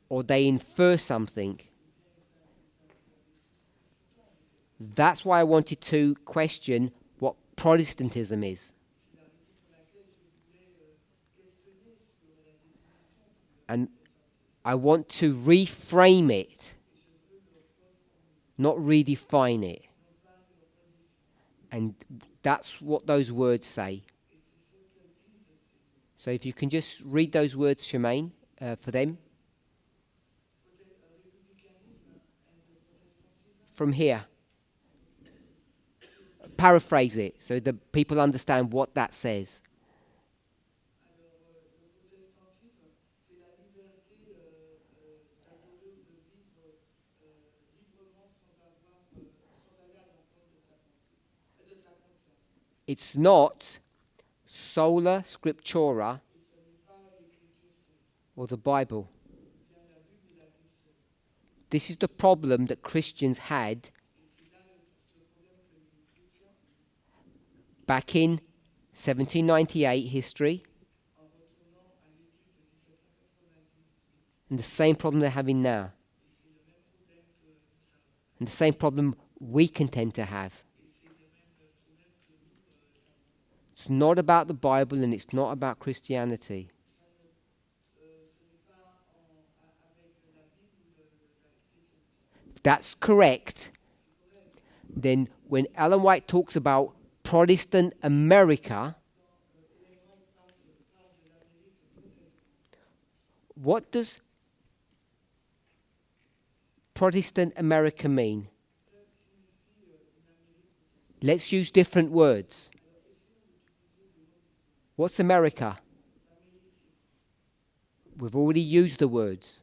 or they infer something. That's why I wanted to question what Protestantism is. And I want to reframe it, not redefine it. And that's what those words say. So if you can just read those words, Shemaine, for them. From here. Paraphrase it so the people understand what that says. It's not sola scriptura or the Bible. This is the problem that Christians had back in 1798 history, and the same problem they're having now, and the same problem we can tend to have. It's not about the Bible and it's not about Christianity. If that's correct, then when Ellen White talks about Protestant America, what does Protestant America mean? Let's use different words. What's America? We've already used the words.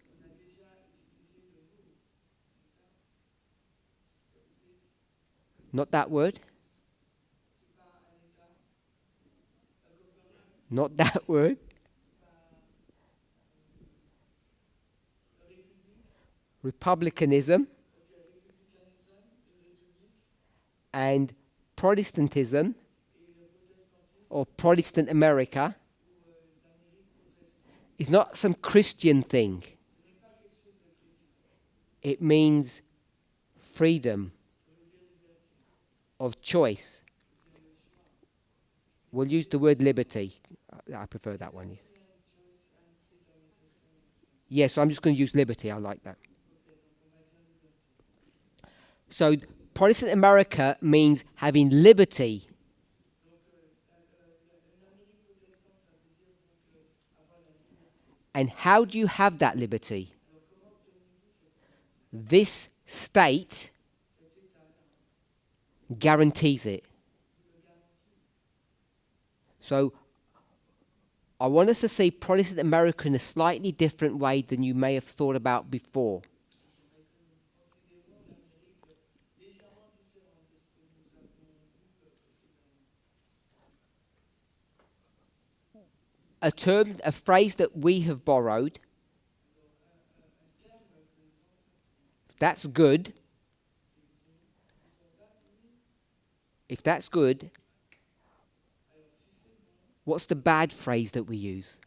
Not that word. Not that word. Republicanism and Protestantism or Protestant America is not some Christian thing. It means freedom of choice. We'll use the word liberty. I prefer that one. Yeah, so I'm just going to use liberty. I like that. So Protestant America means having liberty. And how do you have that liberty? This state guarantees it. So I want us to see Protestant America in a slightly different way than you may have thought about before. A phrase that we have borrowed, that's good. If that's good, what's the bad phrase that we use?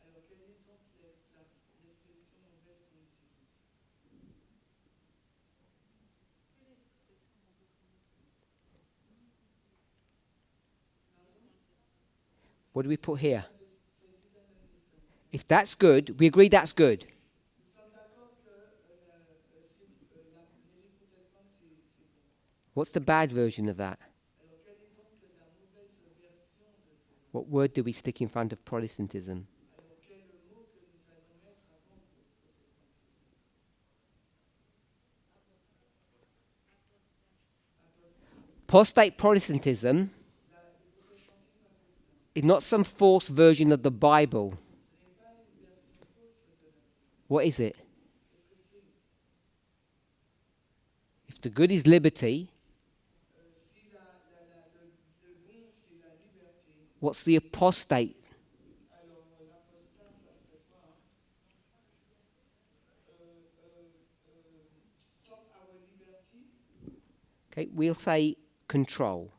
What do we put here? If that's good, we agree that's good. What's the bad version of that? What word do we stick in front of Protestantism? Apostate Protestantism is not some false version of the Bible. What is it? If the good is liberty, what's the apostate? Okay, we'll say control.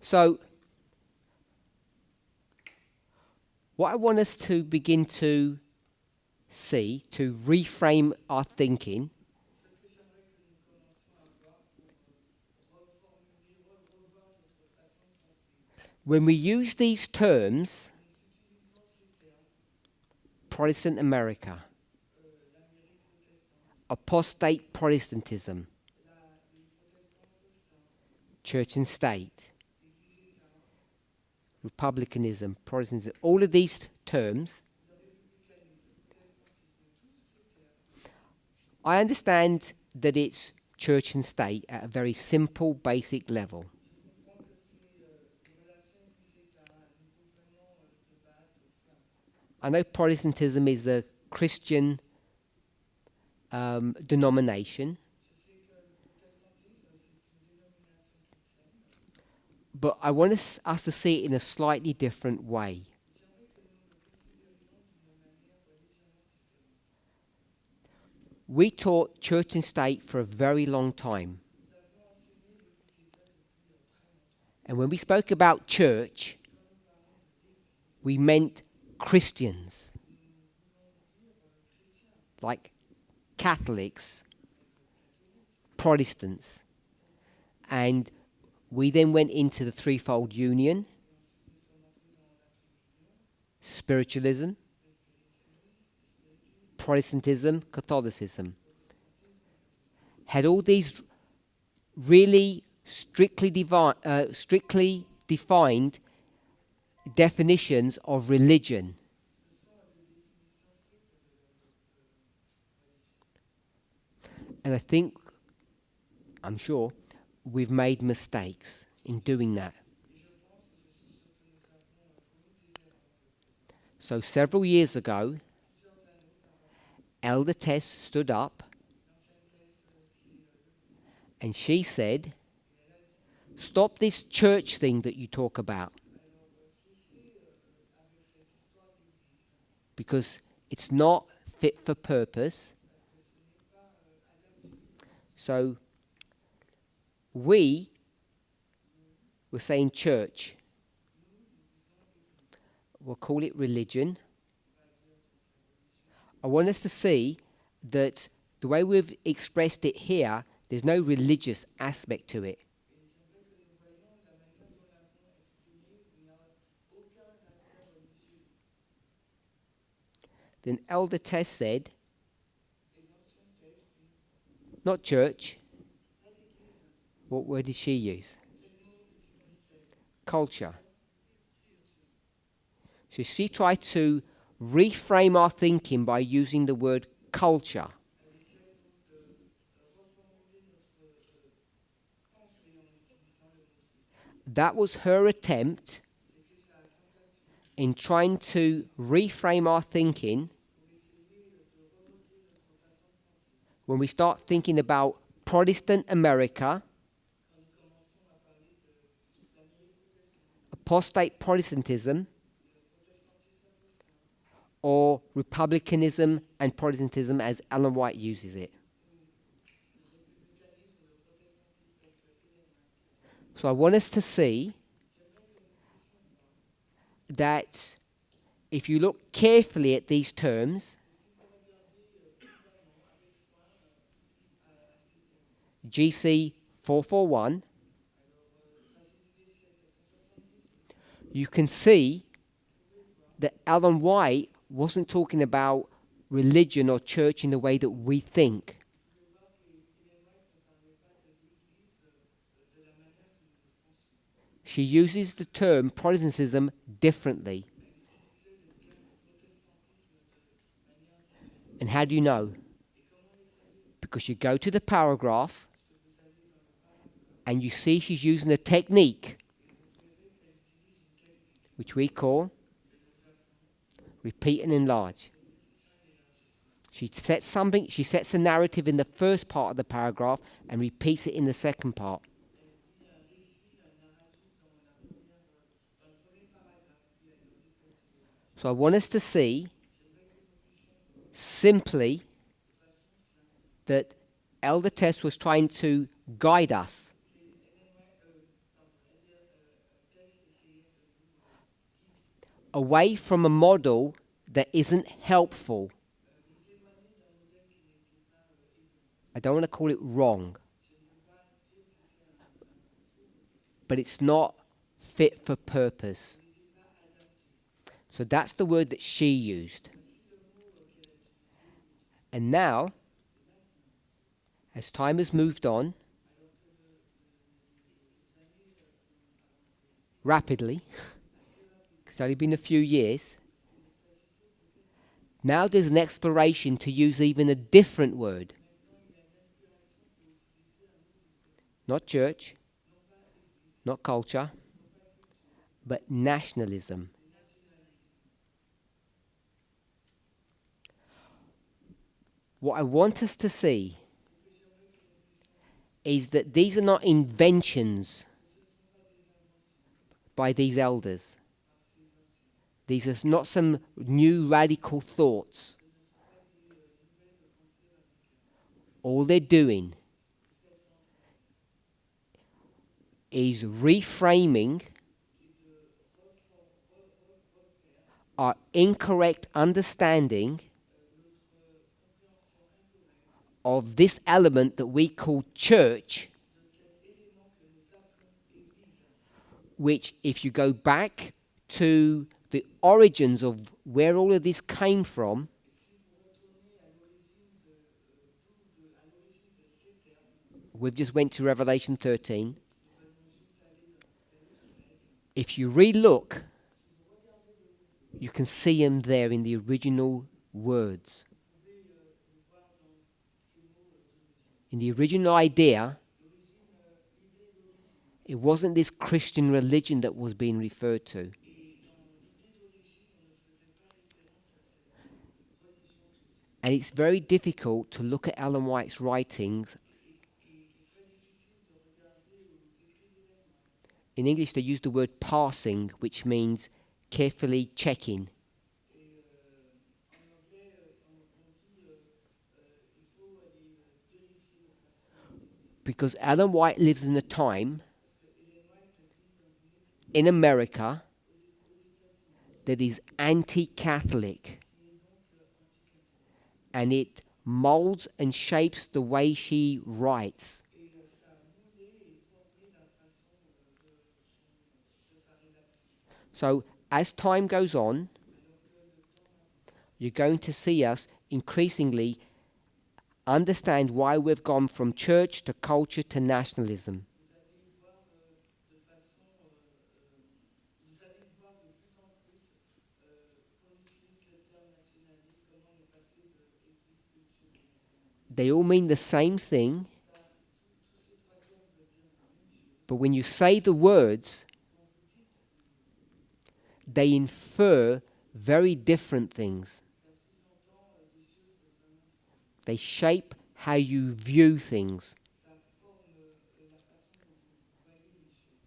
So, what I want us to begin to see, to reframe our thinking, when we use these terms, Protestant America, apostate Protestantism, church and state, republicanism, Protestantism, all of these terms, I understand that it's church and state at a very simple, basic level. I know Protestantism is a Christian denomination, but I want us to see it in a slightly different way. We taught church and state for a very long time. And when we spoke about church, we meant Christians, like Catholics, Protestants. And we then went into the threefold union, spiritualism, Protestantism, Catholicism. Had all these really strictly defined definitions of religion. And I think, I'm sure, we've made mistakes in doing that. So several years ago, Elder Tess stood up and she said, "Stop this church thing that you talk about, because it's not fit for purpose." So we were saying church. We'll call it religion. I want us to see that the way we've expressed it here, there's no religious aspect to it. Then Elder Tess said, not church. What word did she use? Culture. So she tried to reframe our thinking by using the word culture. That was her attempt in trying to reframe our thinking when we start thinking about Protestant America, apostate Protestantism, or republicanism and Protestantism as Ellen White uses it. So I want us to see that if you look carefully at these terms, GC 441, you can see that Ellen White wasn't talking about religion or church in the way that we think. She uses the term Protestantism differently. And how do you know? Because you go to the paragraph and you see she's using a technique which we call repeat and enlarge. She sets a narrative in the first part of the paragraph and repeats it in the second part. So I want us to see simply that Elder Tess was trying to guide us. away from a model that isn't helpful. I don't want to call it wrong, but it's not fit for purpose. So that's the word that she used. And now, as time has moved on, rapidly, it's only been a few years, now there's an exploration to use even a different word. Not church, not culture, but nationalism. What I want us to see is that these are not inventions by these elders. These are not some new radical thoughts. All they're doing is reframing our incorrect understanding of this element that we call church, which, if you go back to the origins of where all of this came from, we've just went to Revelation 13. If you re-look, you can see them there in the original words. In the original idea, it wasn't this Christian religion that was being referred to. And it's very difficult to look at Ellen White's writings. In English, they use the word parsing, which means carefully checking. Because Ellen White lives in a time in America that is anti-Catholic. And it molds and shapes the way she writes. So as time goes on, you're going to see us increasingly understand why we've gone from church to culture to nationalism. They all mean the same thing, but when you say the words, they infer very different things. They shape how you view things.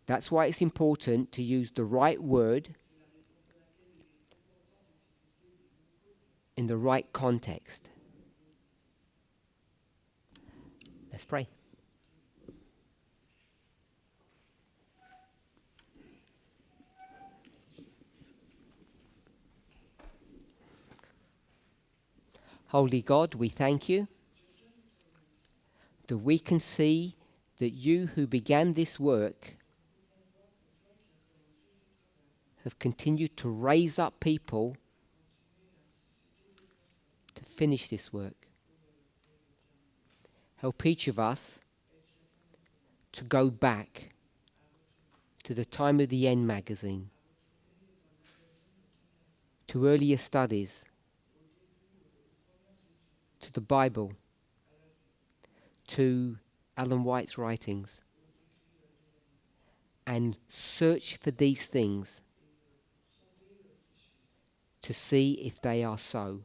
That's why it's important to use the right word in the right context. Let's pray. Holy God, we thank you that we can see that you who began this work have continued to raise up people to finish this work. Help each of us to go back to the time of the End magazine, to earlier studies, to the Bible, to Ellen White's writings, and search for these things to see if they are so.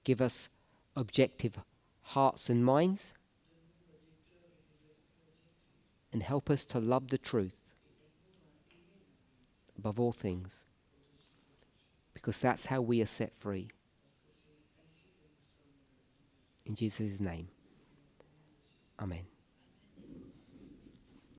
Give us objective hearts and minds, and help us to love the truth above all things, because that's how we are set free. In Jesus' name, amen.